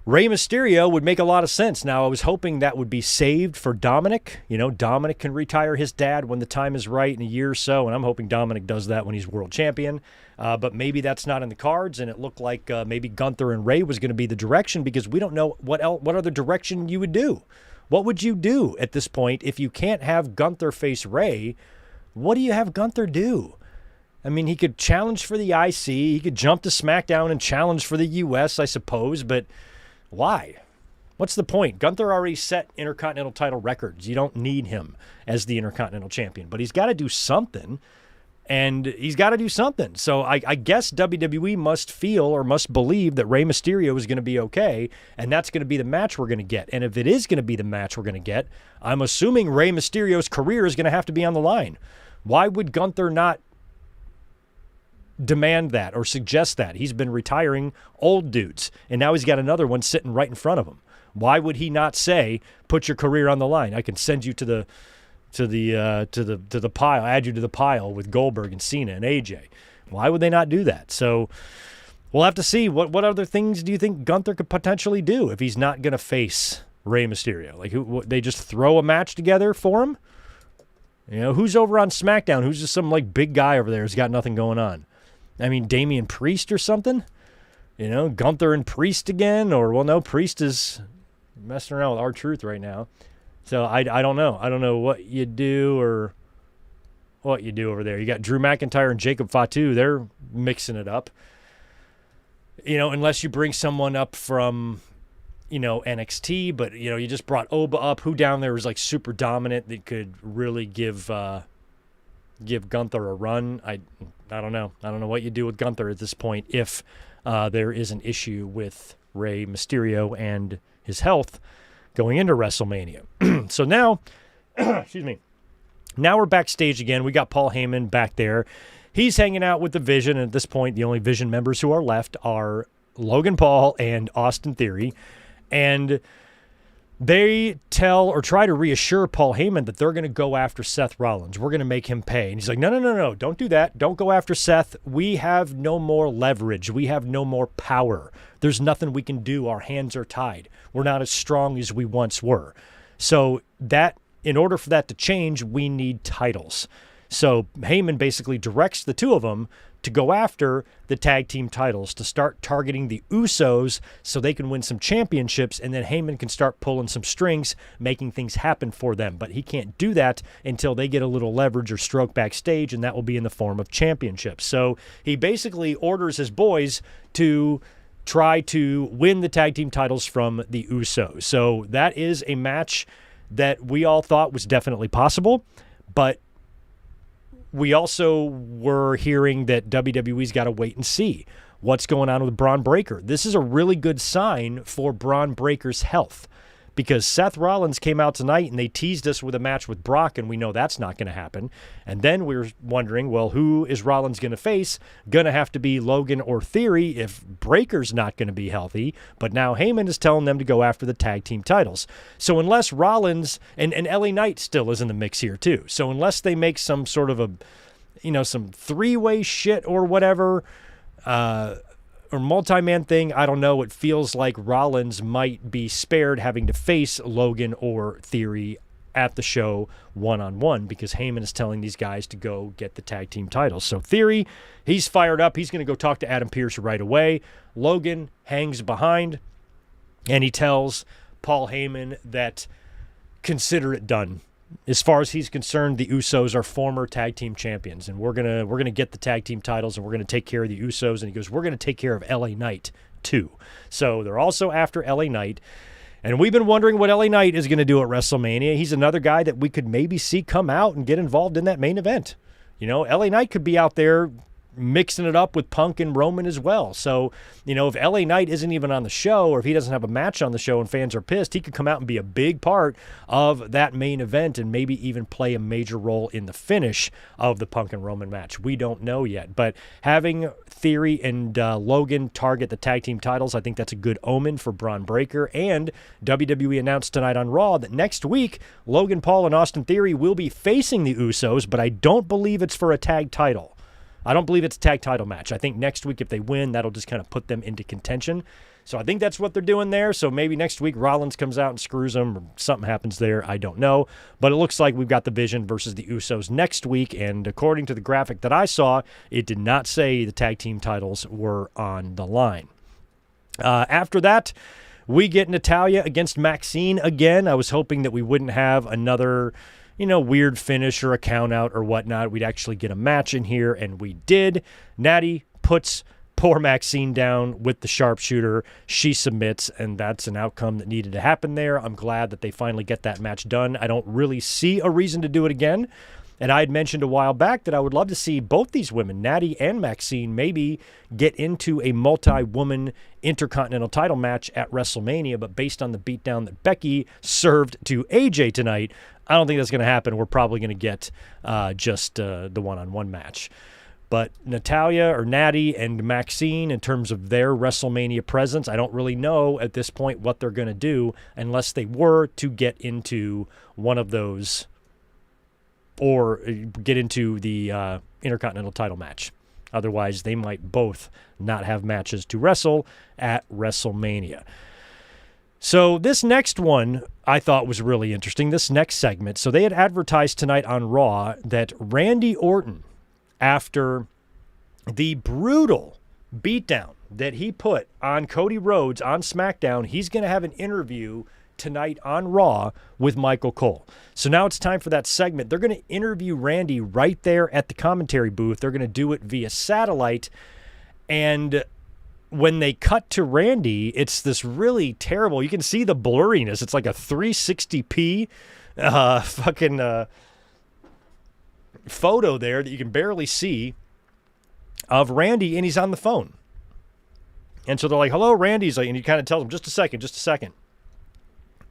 Rey Mysterio would make a lot of sense. Now, I was hoping that would be saved for Dominic. You know, Dominic can retire his dad when the time is right in a year or so, and I'm hoping Dominic does that when he's world champion. But maybe that's not in the cards, and it looked like maybe Gunther and Rey was going to be the direction because we don't know what other direction you would do. What would you do at this point if you can't have Gunther face Rey? What do you have Gunther do? I mean, he could challenge for the IC. He could jump to SmackDown and challenge for the US, I suppose, but why? What's the point? Gunther already set Intercontinental title records. You don't need him as the Intercontinental champion, but he's got to do something, and he's got to do something. So I guess WWE must feel or must believe that Rey Mysterio is going to be okay, and that's going to be the match we're going to get. And if it is going to be the match we're going to get, I'm assuming Rey Mysterio's career is going to have to be on the line. Why would Gunther not demand that or suggest that? He's been retiring old dudes, and now he's got another one sitting right in front of him. Why would he not say, put your career on the line? I can send you to the pile, add you to the pile with Goldberg and Cena and AJ. Why would they not do that? So we'll have to see. What other things do you think Gunther could potentially do if he's not going to face Rey Mysterio? Like, they just throw a match together for him? You know, who's over on SmackDown? Who's just some like big guy over there who's got nothing going on? I mean, Damian Priest or something? You know, Gunther and Priest again? Or, well, no, Priest is messing around with R-Truth right now. So I don't know. I don't know what you do or what you do over there. You got Drew McIntyre and Jacob Fatu. They're mixing it up. You know, unless you bring someone up from, you know, NXT. But, you know, you just brought Oba up. Who down there was, like, super dominant that could really give give Gunther a run. I don't know. I don't know what you do with Gunther at this point if there is an issue with Rey Mysterio and his health going into WrestleMania. So now, excuse me, now we're backstage again. We got Paul Heyman back there. He's hanging out with the Vision, and at this point, the only Vision members who are left are Logan Paul and Austin Theory. And they tell or try to reassure Paul Heyman that they're going to go after Seth Rollins. We're going to make him pay. And he's like, no, don't do that. Don't go after Seth. We have no more leverage. We have no more power. There's nothing we can do. Our hands are tied. We're not as strong as we once were. So that, in order for that to change, we need titles. So Heyman basically directs the two of them to go after the tag team titles, to start targeting the Usos so they can win some championships, and then Heyman can start pulling some strings, making things happen for them. But he can't do that until they get a little leverage or stroke backstage, and that will be in the form of championships. So he basically orders his boys to try to win the tag team titles from the Usos. So that is a match that we all thought was definitely possible, but we also were hearing that WWE's got to wait and see what's going on with Braun Breaker. This is a really good sign for Braun Breaker's health, because Seth Rollins came out tonight and they teased us with a match with Brock, and we know that's not going to happen. And then we were wondering, well, who is Rollins going to face? Going to have to be Logan or Theory if Breaker's not going to be healthy. But now Heyman is telling them to go after the tag team titles. So unless Rollins, and LA Knight still is in the mix here too. So unless they make some sort of some three-way shit or whatever, or multi-man thing, I don't know. It feels like Rollins might be spared having to face Logan or Theory at the show one-on-one, because Heyman is telling these guys to go get the tag team titles. So Theory, he's fired up. He's going to go talk to Adam Pearce right away. Logan hangs behind, and he tells Paul Heyman that consider it done. As far as he's concerned, the Usos are former tag team champions, and we're gonna get the tag team titles, and we're gonna take care of the Usos. And he goes, we're gonna take care of LA Knight too. So they're also after LA Knight, and we've been wondering what LA Knight is gonna do at WrestleMania. He's another guy that we could maybe see come out and get involved in that main event. LA Knight could be out there mixing it up with Punk and Roman as well. So, if LA Knight isn't even on the show, or if he doesn't have a match on the show and fans are pissed, he could come out and be a big part of that main event and maybe even play a major role in the finish of the Punk and Roman match. We don't know yet, but having Theory and Logan target the tag team titles, I think that's a good omen for Braun Breaker. And WWE announced tonight on Raw that next week, Logan Paul and Austin Theory will be facing the Usos, but I don't believe it's for a tag title. I don't believe it's a tag title match. I think next week, if they win, that'll just kind of put them into contention. So I think that's what they're doing there. So maybe next week Rollins comes out and screws them, or something happens there. I don't know. But it looks like we've got the Vision versus the Usos next week. And according to the graphic that I saw, it did not say the tag team titles were on the line. After that, we get Natalya against Maxine again. I was hoping that we wouldn't have another weird finish or a count out or whatnot. We'd actually get a match in here, and we did. Natty puts poor Maxine down with the sharpshooter. She submits, and that's an outcome that needed to happen there. I'm glad that they finally get that match done. I don't really see a reason to do it again. And I had mentioned a while back that I would love to see both these women, Natty and Maxine, maybe get into a multi-woman Intercontinental title match at WrestleMania. But based on the beatdown that Becky served to AJ tonight, I don't think that's going to happen. We're probably going to get just the one-on-one match. But Natalya or Natty and Maxine, in terms of their WrestleMania presence, I don't really know at this point what they're going to do unless they were to get into one of those or get into the Intercontinental title match. Otherwise, they might both not have matches to wrestle at WrestleMania. So this next one I thought was really interesting, this next segment. So they had advertised tonight on Raw that Randy Orton, after the brutal beatdown that he put on Cody Rhodes on SmackDown, he's going to have an interview tonight on Raw with Michael Cole. So now it's time for that segment. They're going to interview Randy right there at the commentary booth. They're going to do it via satellite. And when they cut to Randy, it's this really terrible, you can see the blurriness. It's like a 360p photo there that you can barely see of Randy, and he's on the phone. And so they're like, hello, Randy. He's like, and he kind of tells him, just a second.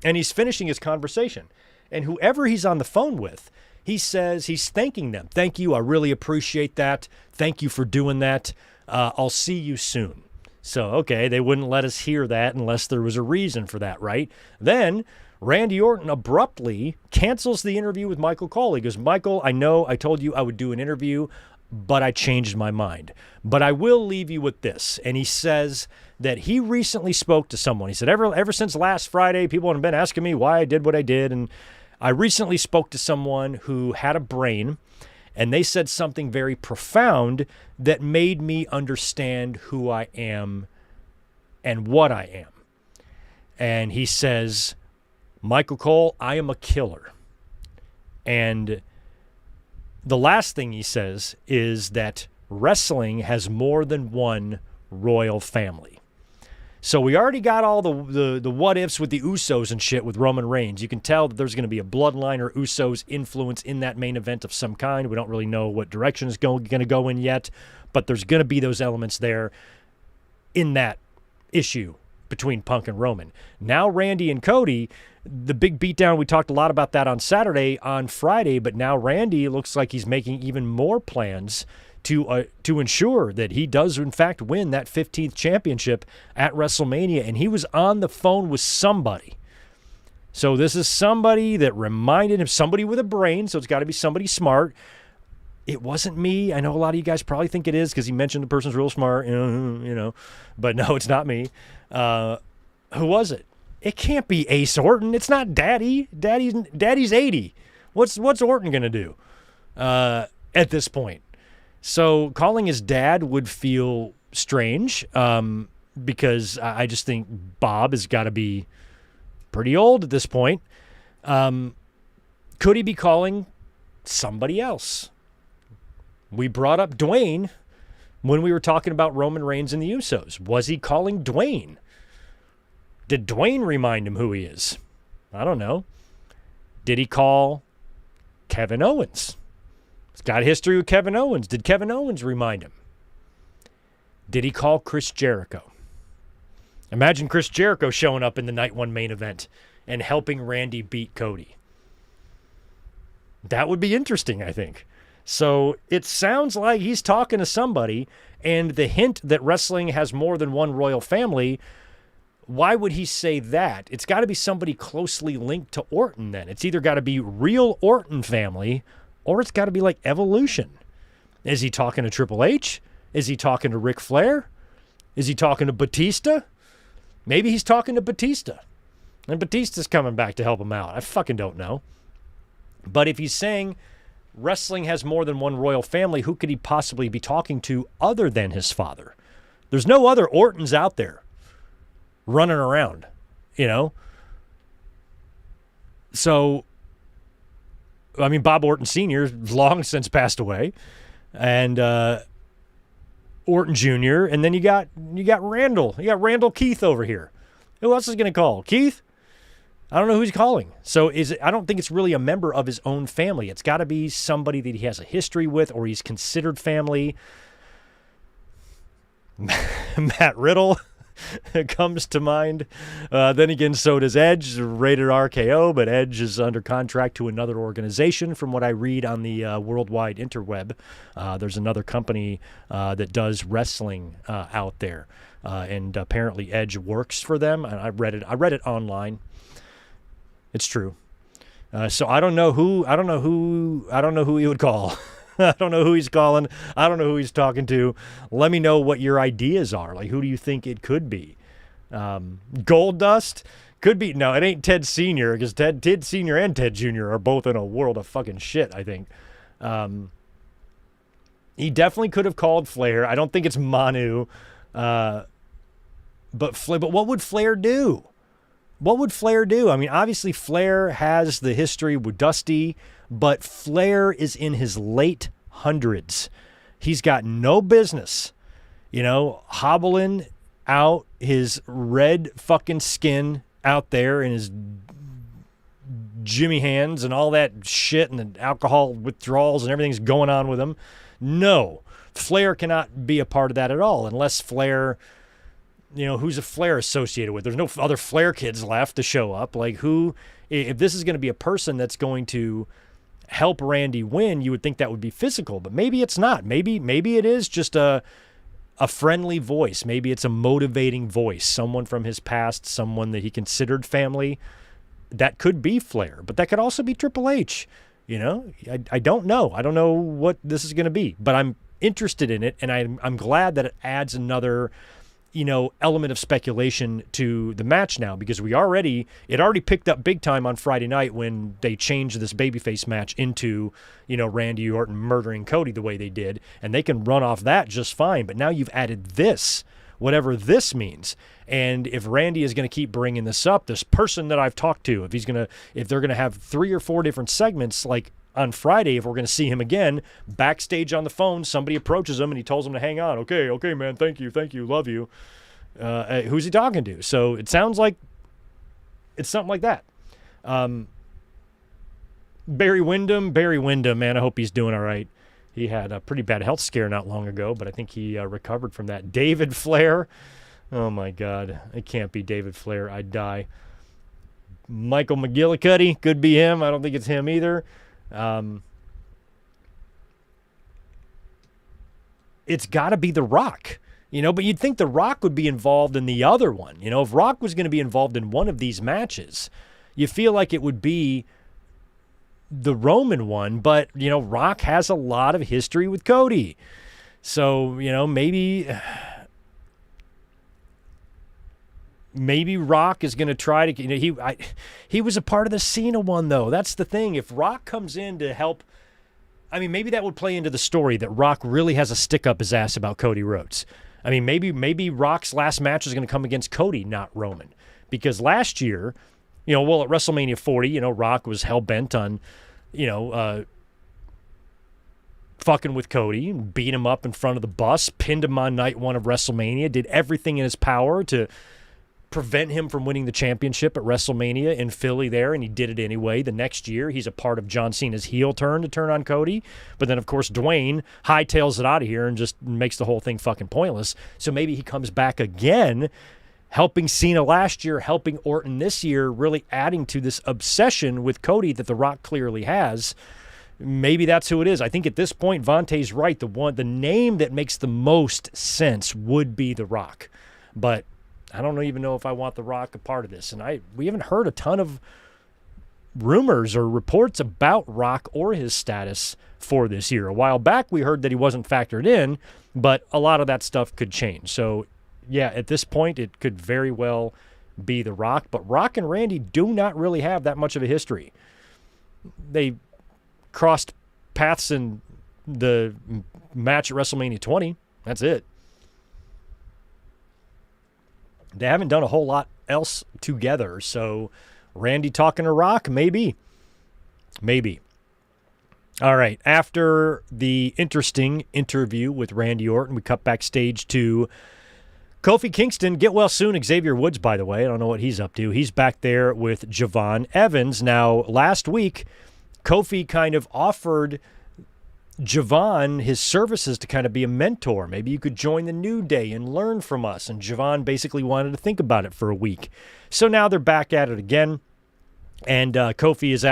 And he's finishing his conversation. And whoever he's on the phone with, he says he's thanking them. Thank you. I really appreciate that. Thank you for doing that. I'll see you soon. So, okay, they wouldn't let us hear that unless there was a reason for that, right? Then Randy Orton abruptly cancels the interview with Michael Cole. He goes, Michael, I know I told you I would do an interview, but I changed my mind. But I will leave you with this. And he says that he recently spoke to someone. He said, ever since last Friday, people have been asking me why I did what I did. And I recently spoke to someone who had a brain, and they said something very profound that made me understand who I am and what I am. And he says, Michael Cole, I am a killer. And the last thing he says is that wrestling has more than one royal family. So we already got all the what ifs with the Usos and shit with Roman Reigns. You can tell that there's going to be a Bloodline or Usos influence in that main event of some kind. We don't really know what direction it's going to go in yet, but there's going to be those elements there in that issue between Punk and Roman. Now Randy and Cody, the big beatdown, we talked a lot about that on Saturday, on Friday, but now Randy looks like he's making even more plans to ensure that he does, in fact, win that 15th championship at WrestleMania. And he was on the phone with somebody. So this is somebody that reminded him, somebody with a brain, so it's got to be somebody smart. It wasn't me. I know a lot of you guys probably think it is because he mentioned the person's real smart, but no, it's not me. Who was it? It can't be Ace Orton. It's not Daddy. Daddy's 80. What's Orton going to do at this point? So calling his dad would feel strange because I just think Bob has got to be pretty old at this point. Could he be calling somebody else? We brought up Dwayne when we were talking about Roman Reigns and the Usos. Was he calling Dwayne? Did Dwayne remind him who he is? I don't know. Did he call Kevin Owens? He's got a history with Kevin Owens. Did Kevin Owens remind him? Did he call Chris Jericho? Imagine Chris Jericho showing up in the Night 1 main event and helping Randy beat Cody. That would be interesting, I think. So it sounds like he's talking to somebody, and the hint that wrestling has more than one royal family, why would he say that? It's got to be somebody closely linked to Orton then. It's either got to be real Orton family, or it's got to be like Evolution. Is he talking to Triple H? Is he talking to Ric Flair? Is he talking to Batista? Maybe he's talking to Batista. And Batista's coming back to help him out. I fucking don't know. But if he's saying wrestling has more than one royal family, who could he possibly be talking to other than his father? There's no other Ortons out there running around, So, I mean, Bob Orton Sr. long since passed away, and Orton Jr., and then you got Randall. You got Randall Keith over here. Who else is going to call? Keith? I don't know who he's calling. So I don't think it's really a member of his own family. It's got to be somebody that he has a history with or he's considered family. Matt Riddle comes to mind. Then again, so does Edge, rated RKO, but Edge is under contract to another organization from what I read on the worldwide interweb. There's another company that does wrestling out there, and apparently Edge works for them. I read it online. It's true. So I don't know who he would call. I don't know who he's calling. I don't know who he's talking to. Let me know what your ideas are. Like, who do you think it could be? Gold Dust? Could be. No, it ain't Ted Sr. because Ted Sr. and Ted Jr. are both in a world of fucking shit, I think. He definitely could have called Flair. I don't think it's Manu. But what would Flair do? What would Flair do? I mean, obviously Flair has the history with Dusty, but Flair is in his late hundreds. He's got no business, hobbling out his red fucking skin out there in his Jimmy hands and all that shit and the alcohol withdrawals and everything's going on with him. No, Flair cannot be a part of that at all unless Flair, who's a Flair associated with? There's no other Flair kids left to show up. Like who, if this is going to be a person that's going to help Randy win, you would think that would be physical, but maybe it's not. Maybe it is just a friendly voice. Maybe it's a motivating voice, someone from his past, someone that he considered family. That could be Flair, but that could also be Triple H. I don't know. I don't know what this is going to be, but I'm interested in it, and I'm glad that it adds another, element of speculation to the match now, because it already picked up big time on Friday night when they changed this babyface match into, Randy Orton murdering Cody the way they did, and they can run off that just fine. But now you've added this, whatever this means. And if Randy is going to keep bringing this up, this person that I've talked to, if they're going to have 3 or 4 different segments, like on Friday, if we're going to see him again, backstage on the phone, somebody approaches him and he tells him to hang on. Okay, man, thank you, love you. Who's he talking to? So it sounds like it's something like that. Barry Windham, man, I hope he's doing all right. He had a pretty bad health scare not long ago, but I think he recovered from that. David Flair. Oh, my God. It can't be David Flair. I'd die. Michael McGillicuddy. Could be him. I don't think it's him either. It's got to be The Rock. But you'd think The Rock would be involved in the other one. If Rock was going to be involved in one of these matches, you feel like it would be the Roman one, but, Rock has a lot of history with Cody. So, maybe Rock is going to try to, he was a part of the Cena one, though. That's the thing. If Rock comes in to help, maybe that would play into the story that Rock really has a stick up his ass about Cody Rhodes. Maybe Rock's last match is going to come against Cody, not Roman. Because last year, at WrestleMania 40, Rock was hell-bent on, fucking with Cody, and beat him up in front of the bus, pinned him on night 1 of WrestleMania, did everything in his power to prevent him from winning the championship at WrestleMania in Philly there, and he did it anyway. The next year, he's a part of John Cena's heel turn to turn on Cody. But then, of course, Dwayne hightails it out of here and just makes the whole thing fucking pointless. So maybe he comes back again, helping Cena last year, helping Orton this year, really adding to this obsession with Cody that The Rock clearly has. Maybe that's who it is. I think at this point, Vontae's right. The name that makes the most sense would be The Rock. But I don't even know if I want The Rock a part of this. And we haven't heard a ton of rumors or reports about Rock or his status for this year. A while back, we heard that he wasn't factored in, but a lot of that stuff could change. So, yeah, at this point, it could very well be The Rock. But Rock and Randy do not really have that much of a history. They crossed paths in the match at WrestleMania 20. That's it. They haven't done a whole lot else together. So Randy talking to Rock, maybe. All right. After the interesting interview with Randy Orton, we cut backstage to Kofi Kingston. Get well soon. Xavier Woods, by the way. I don't know what he's up to. He's back there with Javon Evans. Now, last week, Kofi kind of offered Javon his services to kind of be a mentor. Maybe you could join the New Day and learn from us. And Javon basically wanted to think about it for a week. So now they're back at it again. And Kofi is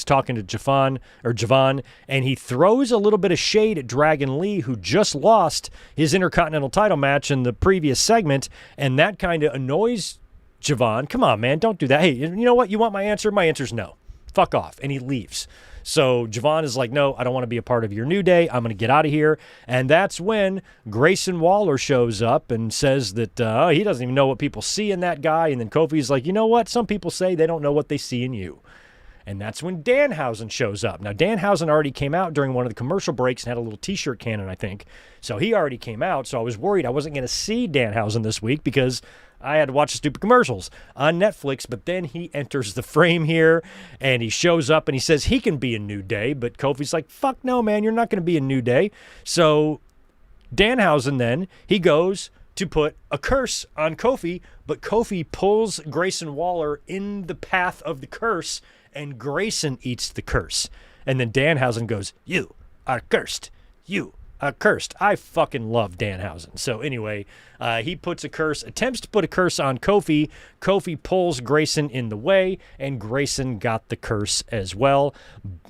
talking to Javon, and he throws a little bit of shade at Dragon Lee, who just lost his Intercontinental title match in the previous segment. And that kind of annoys Javon. Come on, man, don't do that. Hey, you know what? You want my answer? My answer's no. Fuck off. And he leaves. So Javon is like, no, I don't want to be a part of your New Day. I'm going to get out of here. And that's when Grayson Waller shows up and says that he doesn't even know what people see in that guy. And then Kofi's like, you know what? Some people say they don't know what they see in you. And that's when Danhausen shows up. Now, Danhausen already came out during one of the commercial breaks and had a little T-shirt cannon, I think. So he already came out. So I was worried I wasn't going to see Danhausen this week because I had to watch the stupid commercials on Netflix. But then he enters the frame here, and he shows up, and he says he can be a New Day. But Kofi's like, fuck no, man, you're not going to be a New Day. So Danhausen then, he goes to put a curse on Kofi, but Kofi pulls Grayson Waller in the path of the curse and Grayson eats the curse. And then Danhausen goes, "You are cursed. You are cursed." I fucking love Danhausen. So anyway, he attempts to put a curse on Kofi. Kofi pulls Grayson in the way, and Grayson got the curse as well.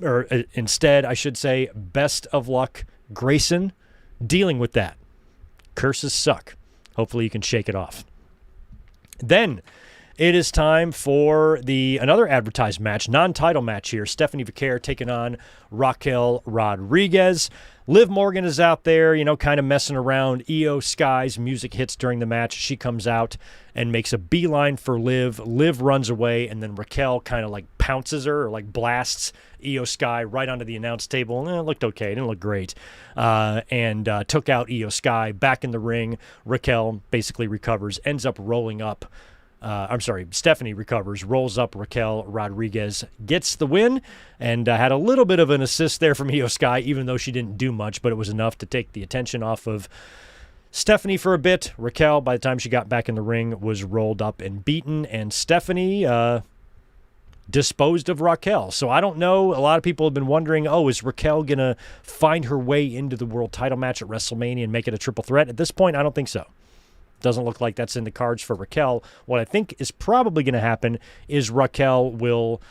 Or instead, I should say, best of luck, Grayson, dealing with that. Curses suck. Hopefully you can shake it off. Then it is time for another advertised match, non-title match here. Stephanie Vaquer taking on Raquel Rodriguez. Liv Morgan is out there, kind of messing around. Io Sky's music hits during the match. She comes out and makes a beeline for Liv. Liv runs away, and then Raquel kind of like pounces her or like blasts Io Sky right onto the announce table. It looked okay. It didn't look great. And took out Io Sky. Back in the ring, Raquel basically recovers, ends up rolling up. Stephanie recovers, rolls up Raquel Rodriguez, gets the win, and had a little bit of an assist there from Io Sky, even though she didn't do much, but it was enough to take the attention off of Stephanie for a bit. Raquel, by the time she got back in the ring, was rolled up and beaten, and Stephanie disposed of Raquel. So I don't know. A lot of people have been wondering, is Raquel going to find her way into the world title match at WrestleMania and make it a triple threat? At this point, I don't think so. Doesn't look like that's in the cards for Raquel. What I think is probably going to happen is Raquel will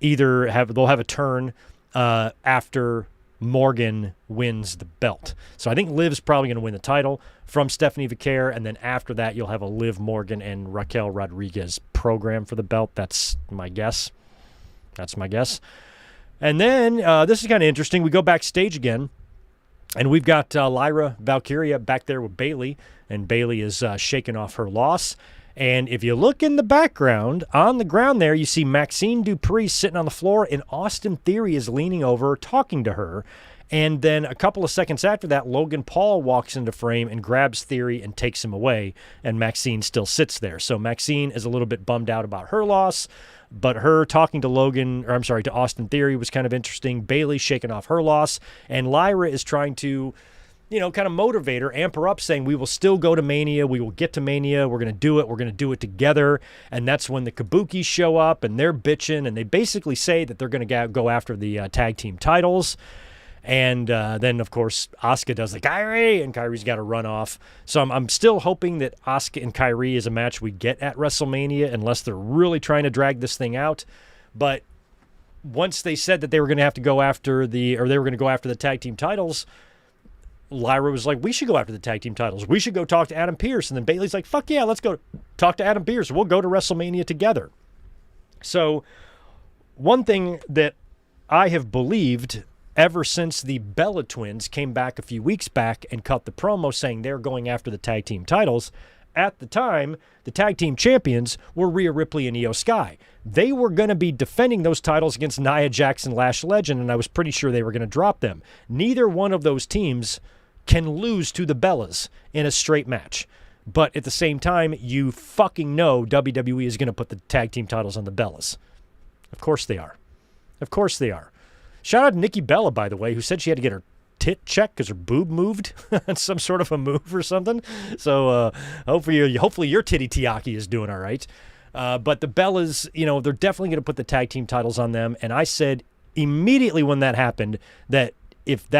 they'll have a turn after Morgan wins the belt. So I think Liv's probably going to win the title from Stephanie Vaquer, and then after that you'll have a Liv Morgan and Raquel Rodriguez program for the belt. That's my guess. And then this is kind of interesting. We go backstage again, and we've got Lyra Valkyria back there with Bayley, and Bayley is shaking off her loss. And if you look in the background, on the ground there, you see Maxine Dupree sitting on the floor, and Austin Theory is leaning over, talking to her. And then a couple of seconds after that, Logan Paul walks into frame and grabs Theory and takes him away, and Maxine still sits there. So Maxine is a little bit bummed out about her loss, but her talking to to Austin Theory was kind of interesting. Bayley shaking off her loss, and Lyra is trying to kind of motivate her, amp her up, saying, we will still go to Mania. We will get to Mania. We're going to do it. We're going to do it together. And that's when the Kabukis show up, and they're bitching, and they basically say that they're going to go after the tag team titles. And then, of course, Asuka does the Kairi, and Kairi's got to run off. So I'm still hoping that Asuka and Kairi is a match we get at WrestleMania, unless they're really trying to drag this thing out. But once they said that they were going to have to go after they were going to go after the tag team titles, Lyra was like, we should go after the tag team titles. We should go talk to Adam Pearce. And then Bayley's like, fuck yeah, let's go talk to Adam Pearce. We'll go to WrestleMania together. So one thing that I have believed ever since the Bella Twins came back a few weeks back and cut the promo saying they're going after the tag team titles, at the time, the tag team champions were Rhea Ripley and Io Sky. They were going to be defending those titles against Nia Jax and Lash Legend, and I was pretty sure they were going to drop them. Neither one of those teams can lose to the Bellas in a straight match. But at the same time, you fucking know WWE is going to put the tag team titles on the Bellas. Of course they are. Of course they are. Shout out to Nikki Bella, by the way, who said she had to get her tit checked because her boob moved. Some sort of a move or something. So hopefully your titty Tiaki is doing all right. But the Bellas, they're definitely going to put the tag team titles on them. And I said immediately when that happened that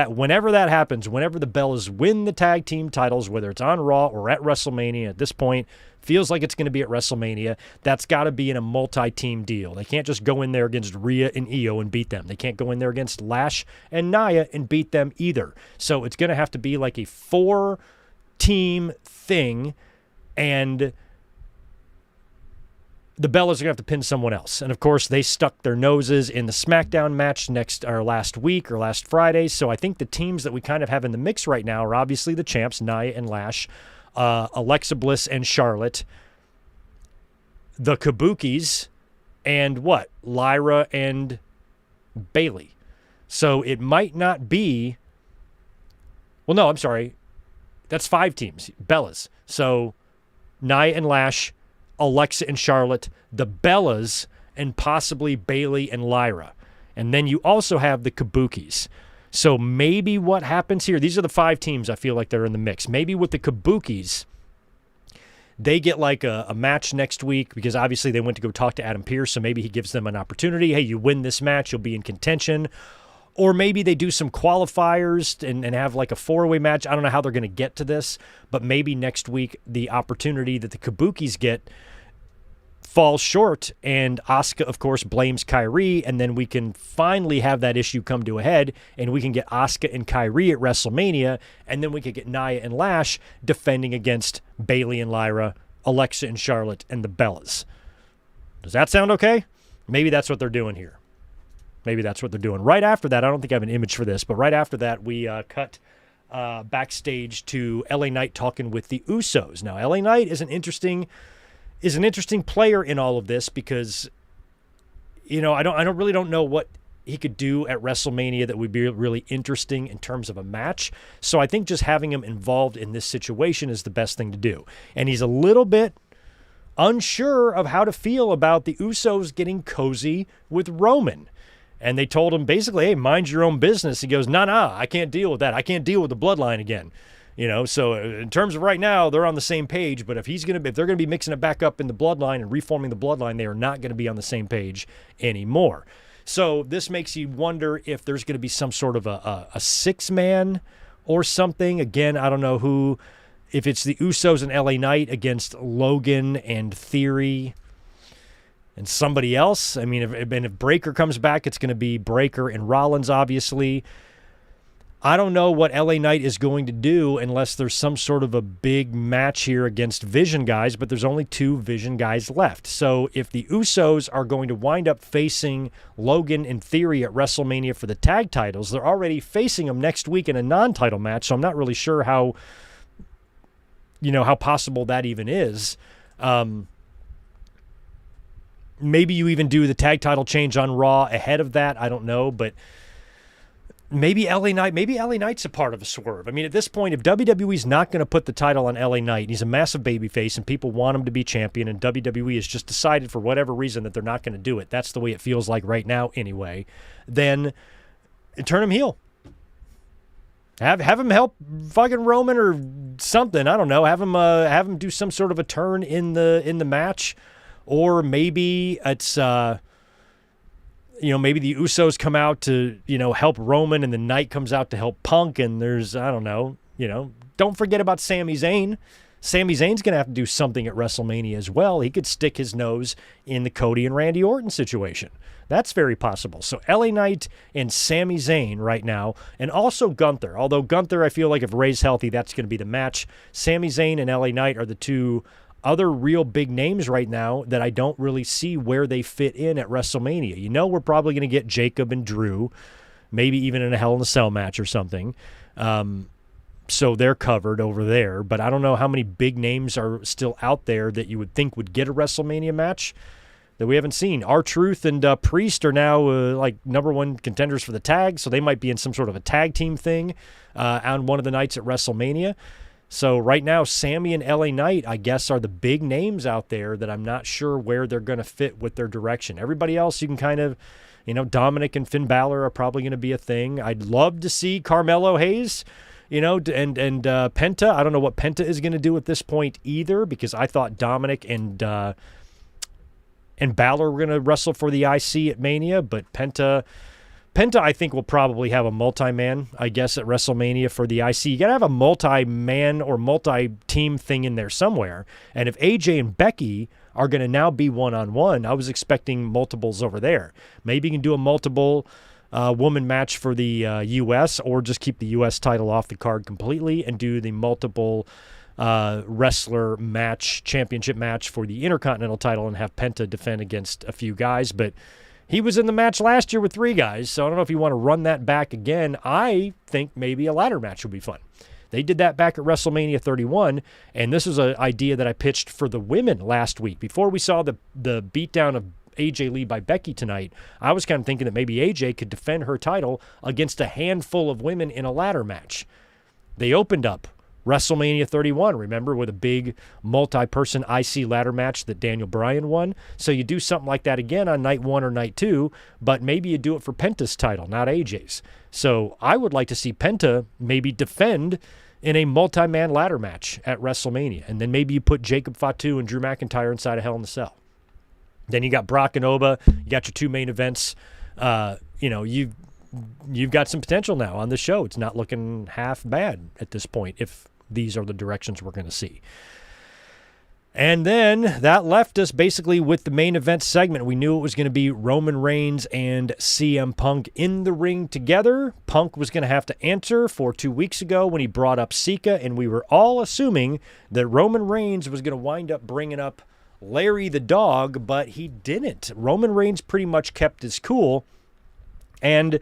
whenever that happens, whenever the Bellas win the tag team titles, whether it's on Raw or at WrestleMania at this point, feels like it's going to be at WrestleMania, that's got to be in a multi-team deal. They can't just go in there against Rhea and Io and beat them. They can't go in there against Lash and Nia and beat them either. So it's going to have to be like a 4-team thing, and the Bellas are going to have to pin someone else. And, of course, they stuck their noses in the SmackDown match last Friday. So I think the teams that we kind of have in the mix right now are obviously the champs, Nia and Lash, Alexa Bliss and Charlotte, the Kabukis, and Lyra and Bayley. So it might not be... Well, no, I'm sorry. That's 5 teams, Bellas. So Nia and Lash, Alexa and Charlotte, the Bellas, and possibly Bayley and Lyra. And then you also have the Kabukis. So maybe what happens here, these are the 5 teams I feel like they're in the mix. Maybe with the Kabukis, they get like a match next week because obviously they went to go talk to Adam Pearce, so maybe he gives them an opportunity. Hey, you win this match, you'll be in contention. Or maybe they do some qualifiers and have like a 4-way match. I don't know how they're going to get to this, but maybe next week the opportunity that the Kabukis get falls short, and Asuka, of course, blames Kairi, and then we can finally have that issue come to a head, and we can get Asuka and Kairi at WrestleMania, and then we could get Nia and Lash defending against Bayley and Lyra, Alexa and Charlotte, and the Bellas. Does that sound okay? Maybe that's what they're doing here. Maybe that's what they're doing. Right after that, I don't think I have an image for this, but right after that, we cut backstage to LA Knight talking with the Usos. Now, LA Knight is an interesting player in all of this because, you know, I really don't know what he could do at WrestleMania that would be really interesting in terms of a match. So I think just having him involved in this situation is the best thing to do. And he's a little bit unsure of how to feel about the Usos getting cozy with Roman. And they told him basically, hey, mind your own business. He goes, nah, I can't deal with that. I can't deal with the bloodline again. You know, so in terms of right now, they're on the same page. But if they're going to be mixing it back up in the bloodline and reforming the bloodline, they are not going to be on the same page anymore. So this makes you wonder if there's going to be some sort of a 6-man or something. Again, I don't know who. If it's the Usos and LA Knight against Logan and Theory and somebody else. I mean, if Breaker comes back, it's going to be Breaker and Rollins, obviously. I don't know what LA Knight is going to do unless there's some sort of a big match here against Vision guys, but there's only 2 Vision guys left. So if the Usos are going to wind up facing Logan and Theory at WrestleMania for the tag titles, they're already facing them next week in a non-title match, so I'm not really sure how possible that even is. Maybe you even do the tag title change on Raw ahead of that. I don't know, but maybe LA Knight's a part of a swerve. I mean, at this point, if WWE's not going to put the title on LA Knight, and he's a massive babyface, and people want him to be champion, and WWE has just decided for whatever reason that they're not going to do it, that's the way it feels like right now anyway, then turn him heel. Have him help fucking Roman or something. I don't know. Have him do some sort of a turn in the match. Or maybe it's, maybe the Usos come out to, help Roman and the Knight comes out to help Punk. And there's, I don't know, don't forget about Sami Zayn. Sami Zayn's going to have to do something at WrestleMania as well. He could stick his nose in the Cody and Randy Orton situation. That's very possible. So LA Knight and Sami Zayn right now, and also Gunther. Although Gunther, I feel like if Ray's healthy, that's going to be the match. Sami Zayn and LA Knight are the 2 other real big names right now that I don't really see where they fit in at WrestleMania. We're probably going to get Jacob and Drew, maybe even in a Hell in a Cell match or something. So they're covered over there. But I don't know how many big names are still out there that you would think would get a WrestleMania match that we haven't seen. R-Truth and Priest are now like #1 contenders for the tag, so they might be in some sort of a tag team thing on one of the nights at WrestleMania. So right now, Sami and LA Knight, I guess, are the big names out there that I'm not sure where they're going to fit with their direction. Everybody else, you can kind of, Dominic and Finn Balor are probably going to be a thing. I'd love to see Carmelo Hayes, and Penta. I don't know what Penta is going to do at this point either, because I thought Dominic and Balor were going to wrestle for the IC at Mania, but Penta, I think, will probably have a multi-man, I guess, at WrestleMania for the IC. You got to have a multi-man or multi-team thing in there somewhere. And if AJ and Becky are going to now be one-on-one, I was expecting multiples over there. Maybe you can do a multiple woman match for the U.S. or just keep the U.S. title off the card completely and do the multiple wrestler match, championship match for the Intercontinental title and have Penta defend against a few guys. But he was in the match last year with 3 guys, so I don't know if you want to run that back again. I think maybe a ladder match would be fun. They did that back at WrestleMania 31, and this was an idea that I pitched for the women last week. Before we saw the beatdown of AJ Lee by Becky tonight, I was kind of thinking that maybe AJ could defend her title against a handful of women in a ladder match. They opened up WrestleMania 31, remember, with a big multi-person IC ladder match that Daniel Bryan won. So you do something like that again on night 1 or night 2, but maybe you do it for Penta's title, not AJ's. So I would like to see Penta maybe defend in a multi-man ladder match at WrestleMania. And then maybe you put Jacob Fatu and Drew McIntyre inside a Hell in a Cell. Then you got Brock and Oba. You got your 2 main events. You've got some potential now on the show. It's not looking half bad at this point if these are the directions we're going to see. And then that left us basically with the main event segment. We knew it was going to be Roman Reigns and CM Punk in the ring together. Punk was going to have to answer for 2 weeks ago when he brought up Sika, and we were all assuming that Roman Reigns was going to wind up bringing up Larry the Dog, but he didn't. Roman Reigns pretty much kept his cool, and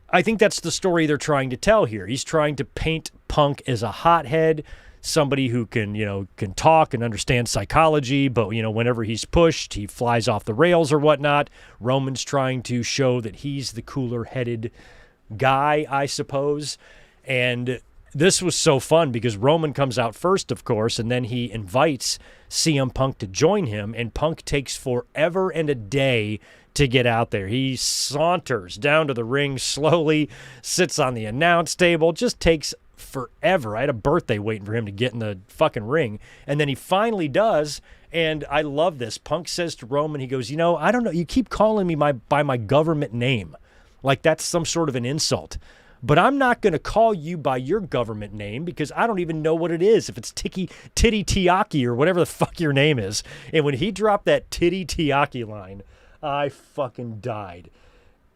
I think that's the story they're trying to tell here. He's trying to paint Punk as a hothead, somebody who can talk and understand psychology, but, whenever he's pushed, he flies off the rails or whatnot. Roman's trying to show that he's the cooler-headed guy, I suppose. And this was so fun because Roman comes out first, of course, and then he invites CM Punk to join him, and Punk takes forever and a day to get out there. He saunters down to the ring slowly, sits on the announce table, just takes forever. I had a birthday waiting for him to get in the fucking ring, and then he finally does, and I love this. Punk says to Roman, he goes, I don't know, you keep calling me by my government name, like that's some sort of an insult. But I'm not going to call you by your government name because I don't even know what it is. If it's Titty Tiaki or whatever the fuck your name is. And when he dropped that Titty Tiaki line, I fucking died.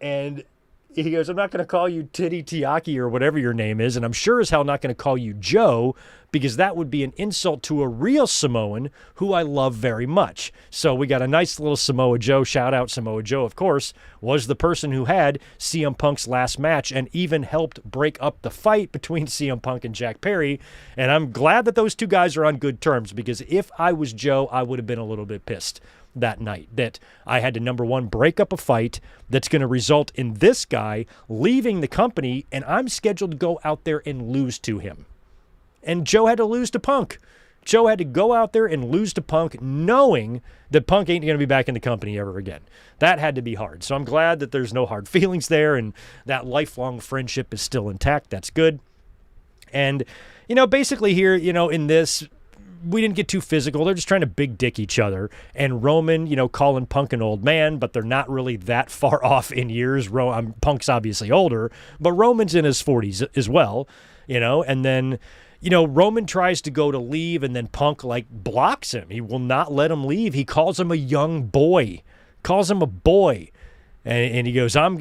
And he goes, I'm not going to call you Titty Tiaki or whatever your name is. And I'm sure as hell not going to call you Joe because that would be an insult to a real Samoan who I love very much. So we got a nice little Samoa Joe. Shout out Samoa Joe, of course, was the person who had CM Punk's last match and even helped break up the fight between CM Punk and Jack Perry. And I'm glad that those two guys are on good terms because if I was Joe, I would have been a little bit pissed that night that I had to, number one, break up a fight that's going to result in this guy leaving the company, and I'm scheduled to go out there and lose to him. And Joe had to lose to Punk. Joe had to go out there and lose to Punk knowing that Punk ain't going to be back in the company ever again. That had to be hard. So I'm glad that there's no hard feelings there and that lifelong friendship is still intact. That's good. And, basically here, in this, we didn't get too physical. They're just trying to big dick each other. And Roman, calling Punk an old man, but they're not really that far off in years. Punk's obviously older, but Roman's in his 40s as well, and then, Roman tries to go to leave and then Punk blocks him. He will not let him leave. He calls him a young boy, calls him a boy. And he goes, I'm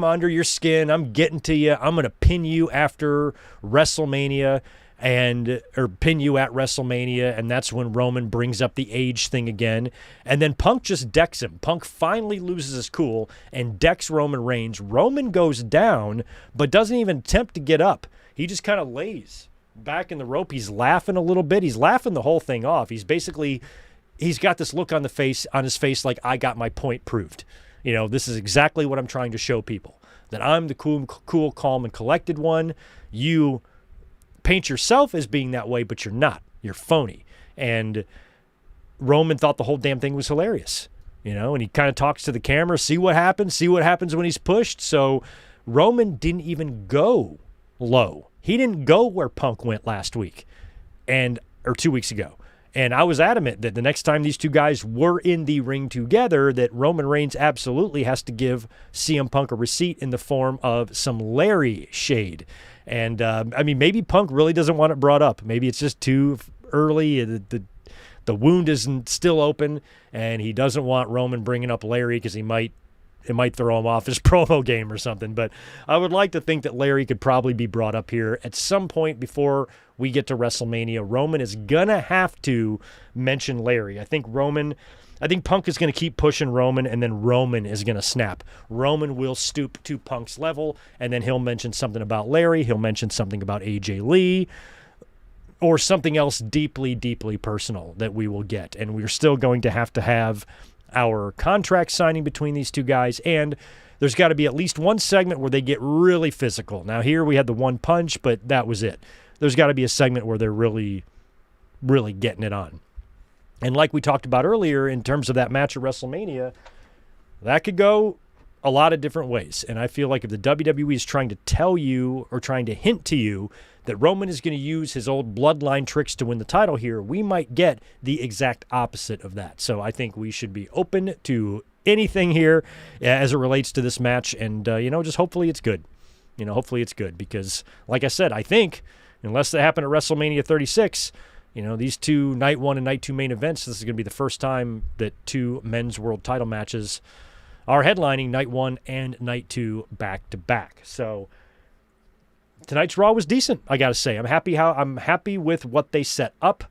under your skin. I'm getting to you. I'm going to pin you after WrestleMania or pin you at WrestleMania. And that's when Roman brings up the age thing again. And then Punk just decks him. Punk finally loses his cool and decks Roman Reigns. Roman goes down, but doesn't even attempt to get up. He just kind of lays back in the rope. He's laughing a little bit. He's laughing the whole thing off. He's got this look on his face like, I got my point proved. This is exactly what I'm trying to show people, that I'm the cool, calm, and collected one. You paint yourself as being that way, but you're not. You're phony. And Roman thought the whole damn thing was hilarious, and he kind of talks to the camera, see what happens when he's pushed. So Roman didn't even go low. He didn't go where Punk went last week or 2 weeks ago. And I was adamant that the next time these two guys were in the ring together, that Roman Reigns absolutely has to give CM Punk a receipt in the form of some Larry shade. And, maybe Punk really doesn't want it brought up. Maybe it's just too early. The wound isn't still open, and he doesn't want Roman bringing up Larry because it might throw him off his promo game or something. But I would like to think that Larry could probably be brought up here at some point before we get to WrestleMania. Roman is going to have to mention Larry. I think Punk is going to keep pushing Roman, and then Roman is going to snap. Roman will stoop to Punk's level, and then he'll mention something about Larry. He'll mention something about AJ Lee or something else deeply, deeply personal that we will get. And we're still going to have our contract signing between these two guys, and there's got to be at least one segment where they get really physical. Now here we had the one punch, but that was it. there's got to be a segment where they're really, really getting it on. And like we talked about earlier in terms of that match at WrestleMania, that could go a lot of different ways. And I feel like if the WWE is trying to tell you or trying to hint to you that Roman is going to use his old bloodline tricks to win the title here, we might get the exact opposite of that. So I think we should be open to anything here as it relates to this match. And, just hopefully it's good. Hopefully it's good because, like I said, I think unless they happen at WrestleMania 36, these two night one and night two main events, this is going to be the first time that two men's world title matches are headlining night one and night two back to back. So tonight's Raw was decent, I got to say. I'm happy with what they set up.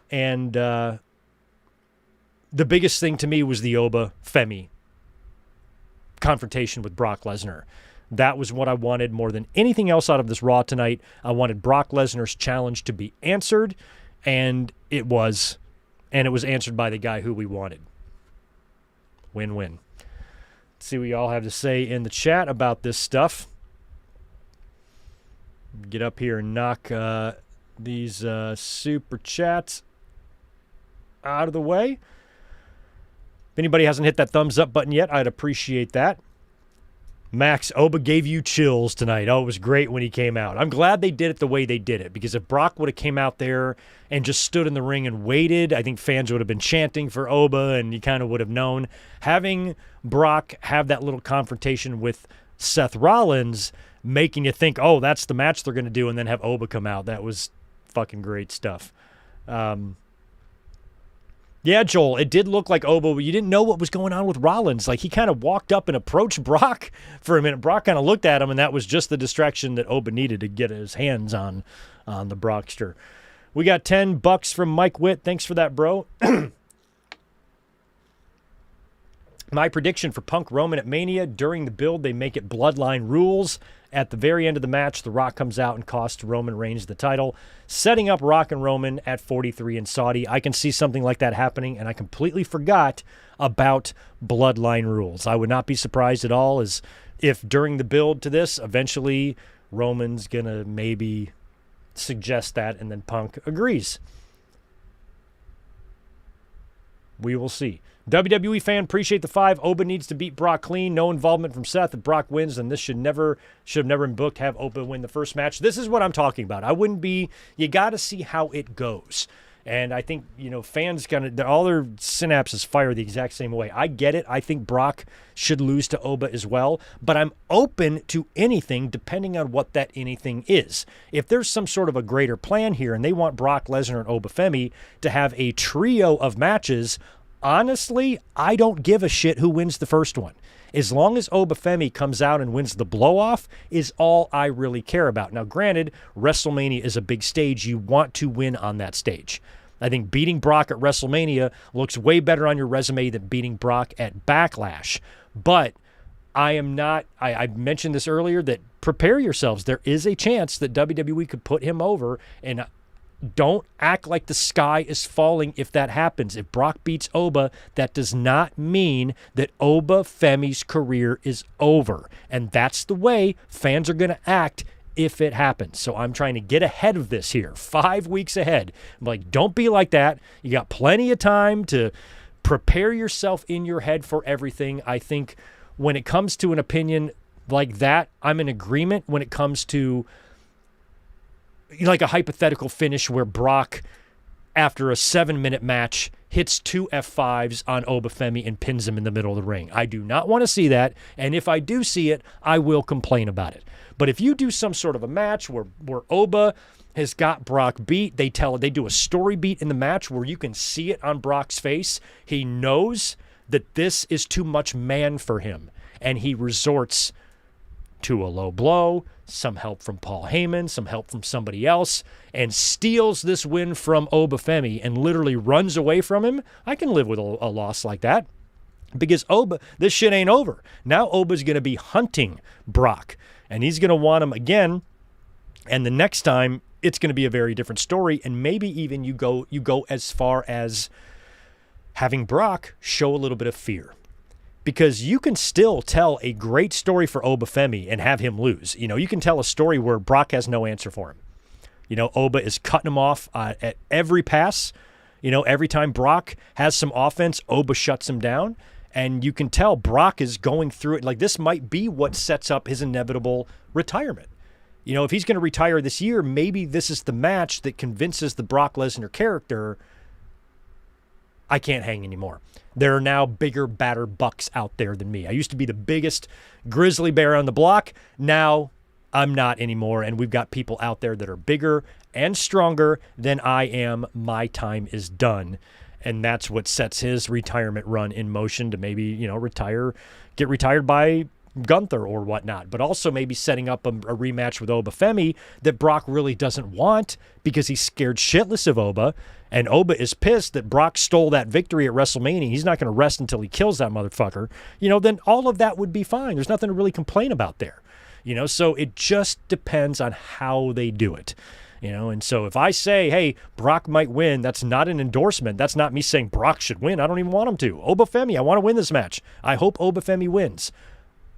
And the biggest thing to me was the Oba Femi confrontation with Brock Lesnar. That was what I wanted more than anything else out of this Raw tonight. I wanted Brock Lesnar's challenge to be answered. And it was answered by the guy who we wanted. Win-win. Let's see what y'all have to say in the chat about this stuff. Get up here and knock these super chats out of the way. If anybody hasn't hit that thumbs up button yet, I'd appreciate that. Max, Oba gave you chills tonight. Oh, it was great when he came out. I'm glad they did it the way they did it, because if Brock would have came out there and just stood in the ring and waited, I think fans would have been chanting for Oba, and you kind of would have known. Having Brock have that little confrontation with Seth Rollins, making you think, oh, that's the match they're going to do, and then have Oba come out. That was fucking great stuff. Yeah, Joel, it did look like Oba. You didn't know what was going on with Rollins. Like, he kind of walked up and approached Brock for a minute. Brock kind of looked at him, and that was just the distraction that Oba needed to get his hands on the Brockster. We got $10 from Mike Witt. Thanks for that, bro. My prediction for Punk-Roman at Mania: during the build, they make it Bloodline rules. At the very end of the match, The Rock comes out and costs Roman Reigns the title, setting up Rock and Roman at 43 in Saudi. I can see something like that happening, and I completely forgot about Bloodline rules. I would not be surprised at all as if during the build to this, eventually Roman's going to maybe suggest that, and then Punk agrees. We will see. WWE fan, appreciate the 5. Oba needs to beat Brock clean. No involvement from Seth. If Brock wins, then this should have never been booked. Have Oba win the first match. This is what I'm talking about. You got to see how it goes. And I think, fans all their synapses fire the exact same way. I get it. I think Brock should lose to Oba as well. But I'm open to anything depending on what that anything is. If there's some sort of a greater plan here and they want Brock Lesnar and Oba Femi to have a trio of matches, honestly, I don't give a shit who wins the first one. As long as Oba Femi comes out and wins the blow-off is all I really care about. Now, granted, WrestleMania is a big stage. You want to win on that stage. I think beating Brock at WrestleMania looks way better on your resume than beating Brock at Backlash. But I mentioned this earlier, that prepare yourselves. There is a chance that WWE could put him over, and don't act like the sky is falling if that happens. If Brock beats Oba, that does not mean that Oba Femi's career is over. And that's the way fans are going to act if it happens. So I'm trying to get ahead of this here, 5 weeks ahead. I'm like, don't be like that. You got plenty of time to prepare yourself in your head for everything. I think when it comes to an opinion like that, I'm in agreement when it comes to like a hypothetical finish where Brock, after a 7-minute match, hits 2 F5s on Oba Femi and pins him in the middle of the ring. I do not want to see that, and if I do see it, I will complain about it. But if you do some sort of a match where Oba has got Brock beat, they do a story beat in the match where you can see it on Brock's face. He knows that this is too much man for him, and he resorts to a low blow, some help from Paul Heyman, some help from somebody else, and steals this win from Oba Femi and literally runs away from him. I can live with a loss like that, because this shit ain't over. Now Oba's going to be hunting Brock, and he's going to want him again, and the next time it's going to be a very different story, and maybe even you go as far as having Brock show a little bit of fear. Because you can still tell a great story for Oba Femi and have him lose. You can tell a story where Brock has no answer for him. Oba is cutting him off at every pass. Every time Brock has some offense, Oba shuts him down. And you can tell Brock is going through it. Like, this might be what sets up his inevitable retirement. If he's going to retire this year, maybe this is the match that convinces the Brock Lesnar character, I can't hang anymore. There are now bigger, badder bucks out there than me. I used to be the biggest grizzly bear on the block. Now I'm not anymore. And we've got people out there that are bigger and stronger than I am. My time is done. And that's what sets his retirement run in motion to maybe, get retired by Gunther or whatnot, but also maybe setting up a rematch with Oba Femi that Brock really doesn't want because he's scared shitless of Oba, and Oba is pissed that Brock stole that victory at WrestleMania. He's not going to rest until he kills that motherfucker. Then all of that would be fine. There's nothing to really complain about there. So it just depends on how they do it. And so if I say, hey, Brock might win, that's not an endorsement. That's not me saying Brock should win. I don't even want him to. Oba Femi, I want to win this match. I hope Oba Femi wins.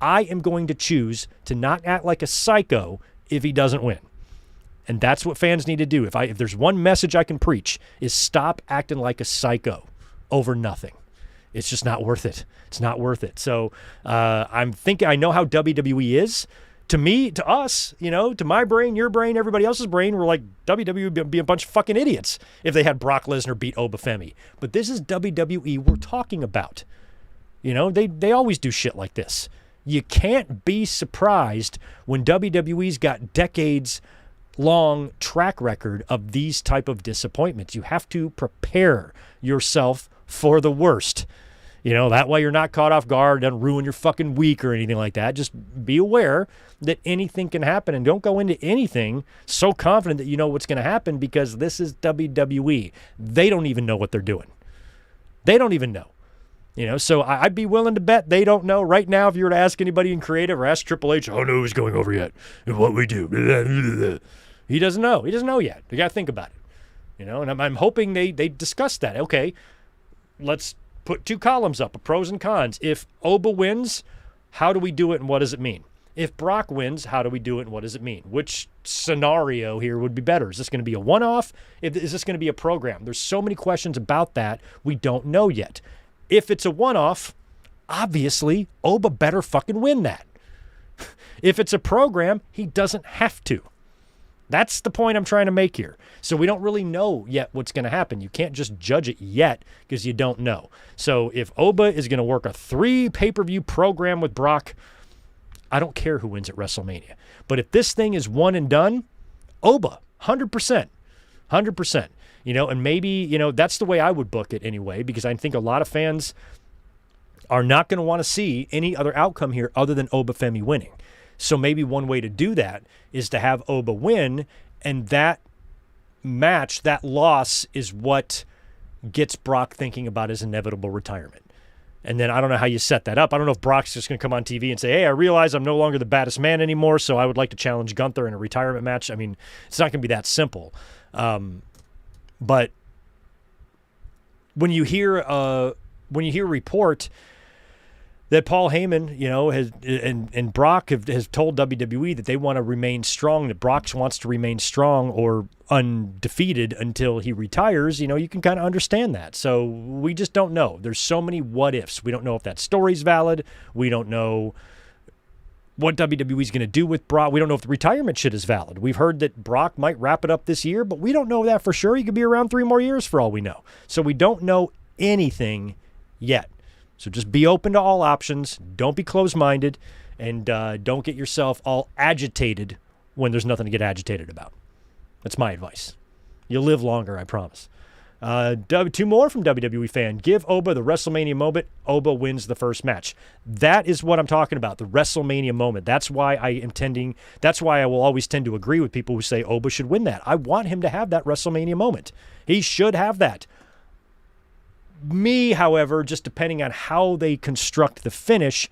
I am going to choose to not act like a psycho if he doesn't win. And that's what fans need to do. If there's one message I can preach, is stop acting like a psycho over nothing. It's just not worth it. It's not worth it. So I'm thinking, I know how WWE is. To me, to us, to my brain, your brain, everybody else's brain, we're like, WWE would be a bunch of fucking idiots if they had Brock Lesnar beat Oba Femi. But this is WWE we're talking about. They always do shit like this. You can't be surprised when WWE's got decades-long track record of these type of disappointments. You have to prepare yourself for the worst. That way you're not caught off guard, doesn't ruin your fucking week or anything like that. Just be aware that anything can happen, and don't go into anything so confident that you know what's going to happen, because this is WWE. They don't even know what they're doing. They don't even know. So I'd be willing to bet they don't know. Right now, if you were to ask anybody in creative or ask Triple H, I don't know who's going over yet and what we do. He doesn't know. He doesn't know yet. You got to think about it. And I'm hoping they discuss that. Okay, let's put two columns up of pros and cons. If Oba wins, how do we do it and what does it mean? If Brock wins, how do we do it and what does it mean? Which scenario here would be better? Is this going to be a one-off? Is this going to be a program? There's so many questions about that we don't know yet. If it's a one-off, obviously, Oba better fucking win that. If it's a program, he doesn't have to. That's the point I'm trying to make here. So we don't really know yet what's going to happen. You can't just judge it yet because you don't know. So if Oba is going to work a 3 pay-per-view program with Brock, I don't care who wins at WrestleMania. But if this thing is one and done, Oba, 100%. 100%. And maybe, that's the way I would book it anyway, because I think a lot of fans are not going to want to see any other outcome here other than Oba Femi winning. So maybe one way to do that is to have Oba win, and that match, that loss, is what gets Brock thinking about his inevitable retirement. And then I don't know how you set that up. I don't know if Brock's just going to come on TV and say, hey, I realize I'm no longer the baddest man anymore, so I would like to challenge Gunther in a retirement match. I mean, it's not going to be that simple. But when you hear a report that Paul Heyman, has and Brock has told WWE that they want to remain strong, that Brock wants to remain strong or undefeated until he retires, you can kind of understand that. So we just don't know. There's so many what ifs. We don't know if that story's valid. We don't know what WWE's going to do with Brock. We don't know if the retirement shit is valid. We've heard that Brock might wrap it up this year, but we don't know that for sure. He could be around 3 more years for all we know. So we don't know anything yet. So just be open to all options. Don't be closed-minded, and don't get yourself all agitated when there's nothing to get agitated about. That's my advice. You'll live longer, I promise. 2 more from WWE fan. Give Oba the WrestleMania moment. Oba wins the first match. That is what I'm talking about, the WrestleMania moment. That's why I will always tend to agree with people who say Oba should win that. I want him to have that WrestleMania moment. He should have that. Me, however, just depending on how they construct the finish,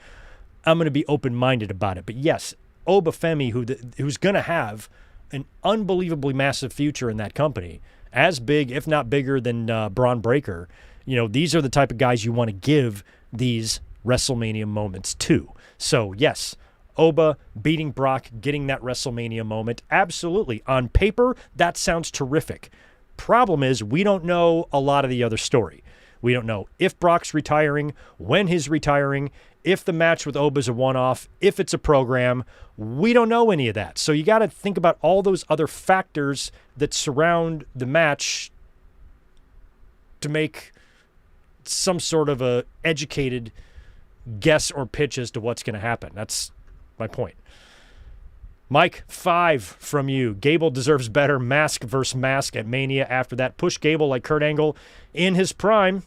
I'm going to be open-minded about it. But yes, Oba Femi, who's going to have an unbelievably massive future in that company, as big, if not bigger than Braun Breaker, these are the type of guys you want to give these WrestleMania moments to. So yes, Oba beating Brock, getting that WrestleMania moment. Absolutely. On paper, that sounds terrific. Problem is, we don't know a lot of the other story. We don't know if Brock's retiring, when he's retiring, if the match with Oba is a one-off, if it's a program. We don't know any of that. So you got to think about all those other factors that surround the match to make some sort of a educated guess or pitch as to what's going to happen. That's my point. Mike, 5 from you. Gable deserves better. Mask versus Mask at Mania. After that, push Gable like Kurt Angle in his prime.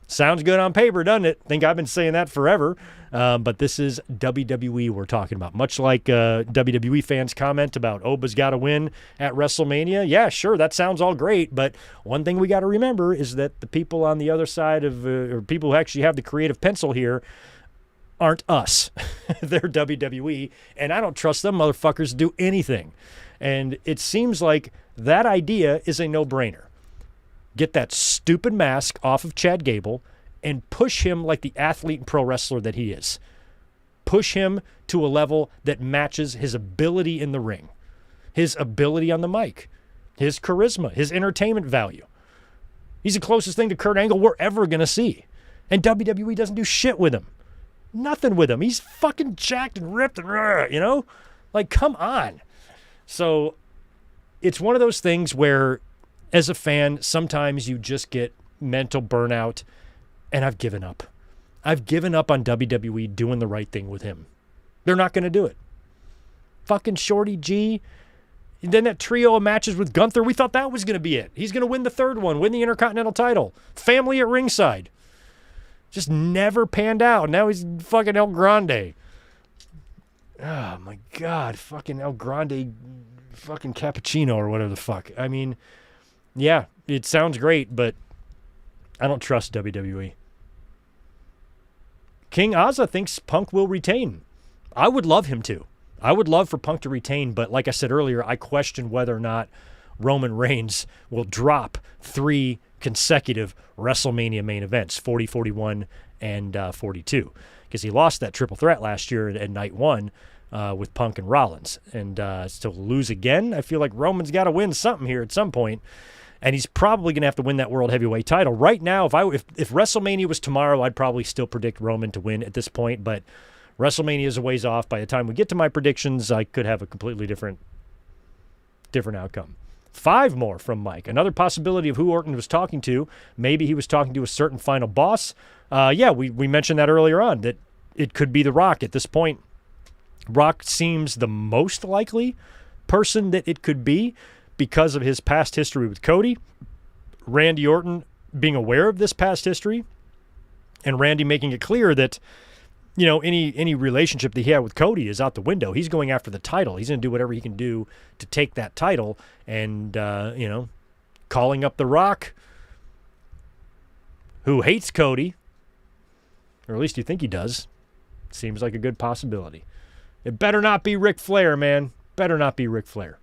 Sounds good on paper, doesn't it? Think I've been saying that forever. But this is WWE we're talking about. Much like WWE fans comment about Oba's got to win at WrestleMania. Yeah, sure, that sounds all great. But one thing we got to remember is that the people on the other side of, or people who actually have the creative pencil here, aren't us. They're WWE, and I don't trust them motherfuckers to do anything. And it seems like that idea is a no-brainer. Get that stupid mask off of Chad Gable and push him like the athlete and pro wrestler that he is. Push him to a level that matches his ability in the ring, his ability on the mic, his charisma, his entertainment value. He's the closest thing to Kurt Angle we're ever going to see. And WWE doesn't do shit with him. Nothing with him. He's fucking jacked and ripped and, you know? Like, come on. So it's one of those things where, as a fan, sometimes you just get mental burnout, and I've given up. I've given up on WWE doing the right thing with him. They're not going to do it. Fucking Shorty G. And then that trio of matches with Gunther, we thought that was going to be it. He's going to win the third one, win the Intercontinental title. Family at ringside. Just never panned out. Now he's fucking El Grande. Oh, my God. Fucking El Grande fucking cappuccino or whatever the fuck. I mean, yeah, it sounds great, but I don't trust WWE. King Ozza thinks Punk will retain. I would love him to. I would love for Punk to retain, but like I said earlier, I question whether or not Roman Reigns will drop 3 consecutive WrestleMania main events, 40, 41, and 42, because he lost that triple threat last year at night 1 with Punk and Rollins. And to lose again, I feel like Roman's got to win something here at some point, and he's probably going to have to win that World Heavyweight title. Right now, if WrestleMania was tomorrow, I'd probably still predict Roman to win at this point, but WrestleMania is a ways off. By the time we get to my predictions, I could have a completely different outcome. 5 more from Mike. Another possibility of who Orton was talking to. Maybe he was talking to a certain final boss. Yeah, we mentioned that earlier on, that it could be The Rock. At this point, Rock seems the most likely person that it could be because of his past history with Cody, Randy Orton being aware of this past history, and Randy making it clear that, you know, any relationship that he had with Cody is out the window. He's going after the title. He's going to do whatever he can do to take that title. And, you know, calling up The Rock, who hates Cody, or at least you think he does, seems like a good possibility. It better not be Ric Flair, man. Better not be Ric Flair.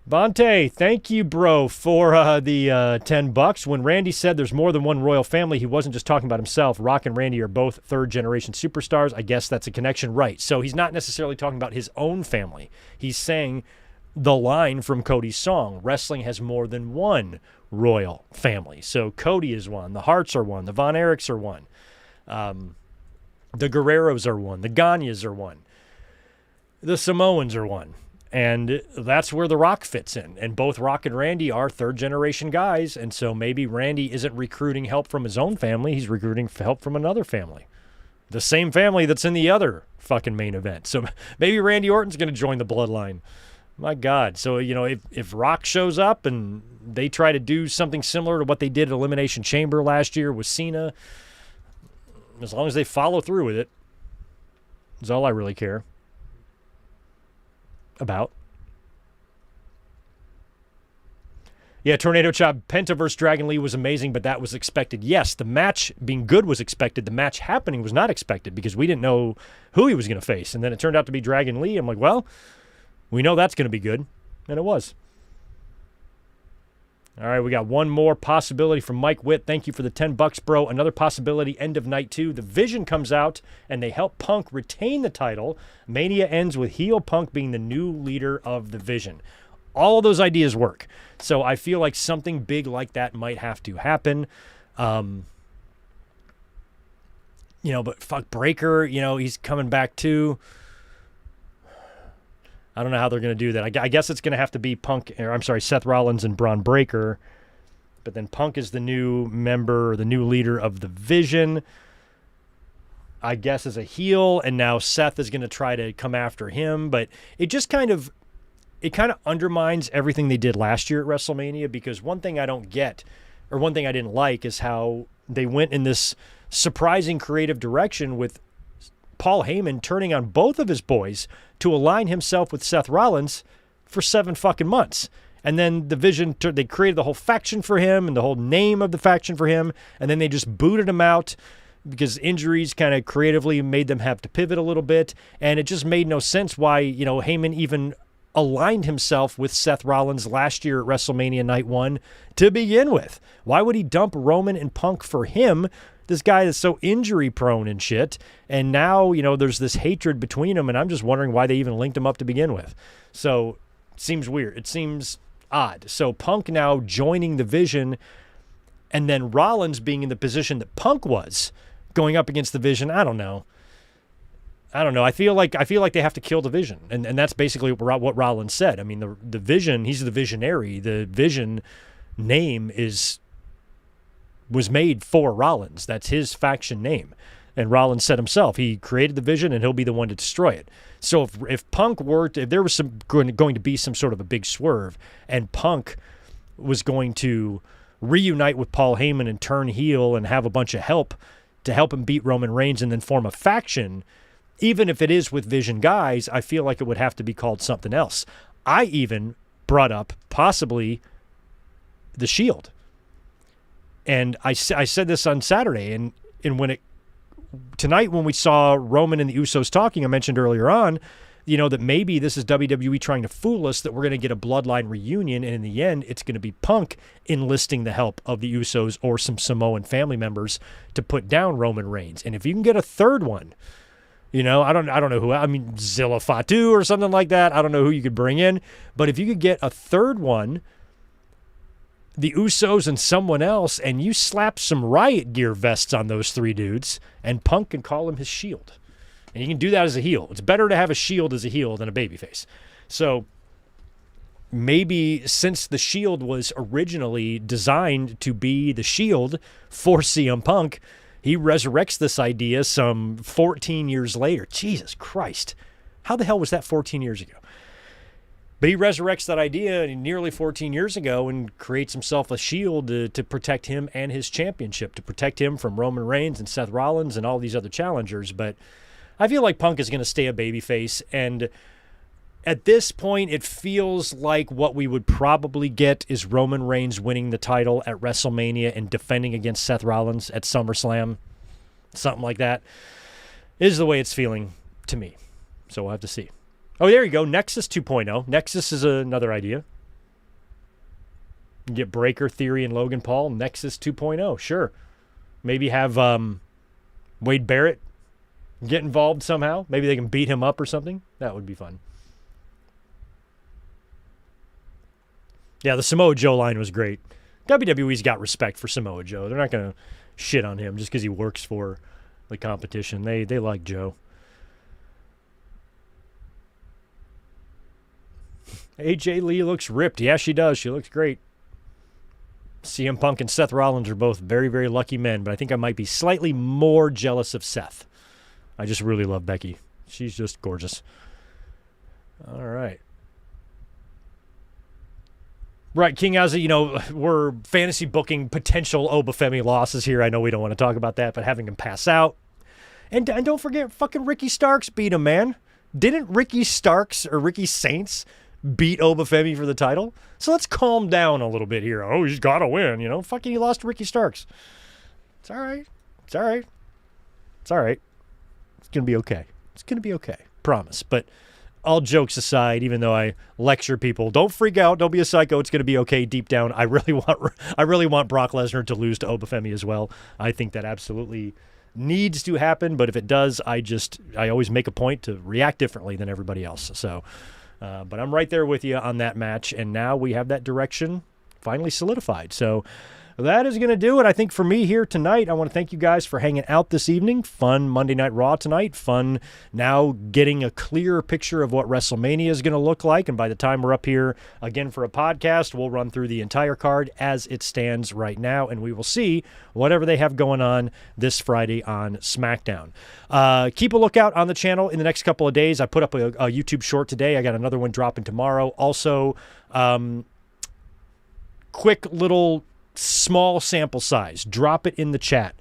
Vontae, thank you, bro, for the $10. When Randy said there's more than one royal family, he wasn't just talking about himself. Rock and Randy are both third-generation superstars. I guess that's a connection, right? So he's not necessarily talking about his own family. He's saying the line from Cody's song, wrestling has more than one royal family. So Cody is one. The Harts are one. The Von Erichs are one. The Guerreros are one. The Gagnes are one. The Samoans are one. And that's where The Rock fits in. And both Rock and Randy are third-generation guys, and so maybe Randy isn't recruiting help from his own family. He's recruiting help from another family. The same family that's in the other fucking main event. So maybe Randy Orton's going to join the Bloodline. My God. So, you know, if Rock shows up and they try to do something similar to what they did at Elimination Chamber last year with Cena, as long as they follow through with it, is all I really care about. Yeah, Tornado Chop, Penta vs. Dragon Lee was amazing, but that was expected. Yes, the match being good was expected. The match happening was not expected because we didn't know who he was going to face. And then it turned out to be Dragon Lee. I'm like, well, we know that's going to be good. And it was. All right, we got one more possibility from Mike Witt. Thank you for the $10, bro. Another possibility, end of night 2. The Vision comes out, and they help Punk retain the title. Mania ends with heel Punk being the new leader of the Vision. All of those ideas work. So I feel like something big like that might have to happen. But fuck Breaker, he's coming back too. I don't know how they're going to do that. I guess it's going to have to be Seth Rollins and Braun Breaker. But then Punk is the new member, the new leader of the Vision, I guess, as a heel. And now Seth is going to try to come after him. But it just kind of undermines everything they did last year at WrestleMania, because one thing I don't get, or one thing I didn't like, is how they went in this surprising creative direction with Paul Heyman turning on both of his boys to align himself with Seth Rollins for 7 fucking months. And then the Vision, they created the whole faction for him and the whole name of the faction for him. And then they just booted him out because injuries kind of creatively made them have to pivot a little bit. And it just made no sense why, Heyman even aligned himself with Seth Rollins last year at WrestleMania Night 1 to begin with. Why would he dump Roman and Punk for him? This guy is so injury prone and shit. And now, there's this hatred between them, and I'm just wondering why they even linked him up to begin with. So it seems weird. It seems odd. So Punk now joining the Vision, and then Rollins being in the position that Punk was going up against the Vision. I don't know. I feel like they have to kill the Vision. And that's basically what Rollins said. I mean, the Vision, he's the visionary. The Vision name was made for Rollins. That's his faction name. And Rollins said himself, he created the Vision and he'll be the one to destroy it. So if Punk if there was going to be some sort of a big swerve, and Punk was going to reunite with Paul Heyman and turn heel and have a bunch of help to help him beat Roman Reigns and then form a faction, even if it is with Vision guys, I feel like it would have to be called something else. I even brought up possibly the Shield. And I said this on Saturday, and tonight when we saw Roman and the Usos talking, I mentioned earlier on, that maybe this is WWE trying to fool us that we're going to get a Bloodline reunion, and in the end, it's going to be Punk enlisting the help of the Usos or some Samoan family members to put down Roman Reigns. And if you can get a third one, I don't know who. I mean, Zilla Fatu or something like that. I don't know who you could bring in, but if you could get a third one, the Usos and someone else, and you slap some riot gear vests on those 3 dudes, and Punk can call him his Shield. And you can do that as a heel. It's better to have a Shield as a heel than a babyface. So maybe since the Shield was originally designed to be the Shield for CM Punk, he resurrects this idea some 14 years later. Jesus Christ. How the hell was that 14 years ago? But he resurrects that idea nearly 14 years ago and creates himself a Shield to protect him and his championship, to protect him from Roman Reigns and Seth Rollins and all these other challengers. But I feel like Punk is going to stay a babyface. And at this point, it feels like what we would probably get is Roman Reigns winning the title at WrestleMania and defending against Seth Rollins at SummerSlam. Something like that is the way it's feeling to me. So we'll have to see. Oh, there you go. Nexus 2.0. Nexus is another idea. You get Breaker, Theory, and Logan Paul. Nexus 2.0. Sure. Maybe have Wade Barrett get involved somehow. Maybe they can beat him up or something. That would be fun. Yeah, the Samoa Joe line was great. WWE's got respect for Samoa Joe. They're not going to shit on him just because he works for the competition. They like Joe. AJ Lee looks ripped. Yeah, she does. She looks great. CM Punk and Seth Rollins are both very, very lucky men, but I think I might be slightly more jealous of Seth. I just really love Becky. She's just gorgeous. All right. Right, King Ozzy, we're fantasy booking potential Oba Femi losses here. I know we don't want to talk about that, but having him pass out. And don't forget, fucking Ricky Starks beat him, man. Didn't Ricky Starks or Ricky Saints beat Oba Femi for the title? So let's calm down a little bit here. Oh, he's got to win, Fucking he lost to Ricky Starks. It's all right. It's all right. It's all right. It's going to be okay. It's going to be okay. Promise. But all jokes aside, even though I lecture people, don't freak out, don't be a psycho, it's going to be okay deep down. I really want Brock Lesnar to lose to Oba Femi as well. I think that absolutely needs to happen, but if it does, I always make a point to react differently than everybody else. So, but I'm right there with you on that match, and now we have that direction finally solidified. So that is going to do it, I think, for me here tonight. I want to thank you guys for hanging out this evening. Fun Monday Night Raw tonight. Fun now getting a clearer picture of what WrestleMania is going to look like. And by the time we're up here again for a podcast, we'll run through the entire card as it stands right now, and we will see whatever they have going on this Friday on SmackDown. Keep a lookout on the channel in the next couple of days. I put up a YouTube short today. I got another one dropping tomorrow. Also, quick little small sample size. Drop it in the chat.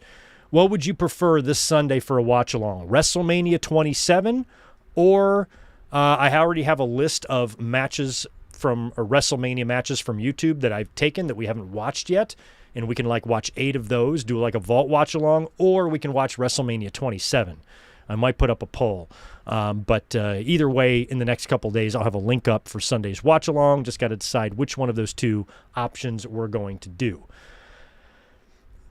What would you prefer this Sunday for a watch along? WrestleMania 27 or I already have a list of matches from WrestleMania matches from YouTube that I've taken that we haven't watched yet, and we can watch 8 of those, do a vault watch along, or we can watch WrestleMania 27. I might put up a poll. But either way, in the next couple of days, I'll have a link up for Sunday's watch along. Just got to decide which one of those 2 options we're going to do.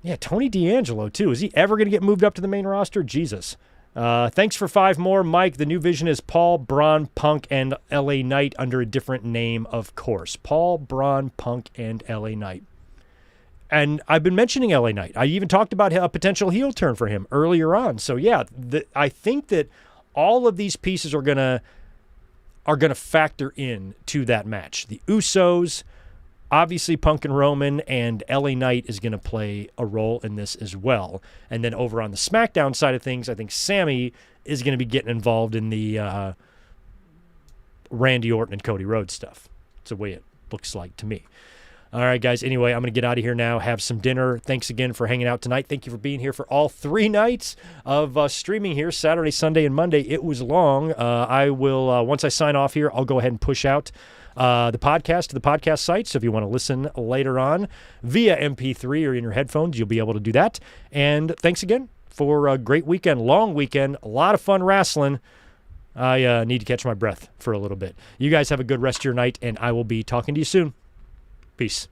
Yeah, Tony D'Angelo, too. Is he ever going to get moved up to the main roster? Jesus. Thanks for 5 more, Mike. The new vision is Paul, Braun, Punk, and LA Knight under a different name, of course. Paul, Braun, Punk, and LA Knight. And I've been mentioning LA Knight. I even talked about a potential heel turn for him earlier on. So, yeah, I think that all of these pieces are gonna factor in to that match. The Usos, obviously Punk and Roman, and LA Knight is going to play a role in this as well. And then over on the SmackDown side of things, I think Sammy is going to be getting involved in the Randy Orton and Cody Rhodes stuff. It's the way it looks like to me. All right, guys. Anyway, I'm going to get out of here now, have some dinner. Thanks again for hanging out tonight. Thank you for being here for all 3 nights of streaming here, Saturday, Sunday, and Monday. It was long. I will, once I sign off here, I'll go ahead and push out the podcast to the podcast site. So if you want to listen later on via MP3 or in your headphones, you'll be able to do that. And thanks again for a great weekend, long weekend, a lot of fun wrestling. I need to catch my breath for a little bit. You guys have a good rest of your night, and I will be talking to you soon. Peace.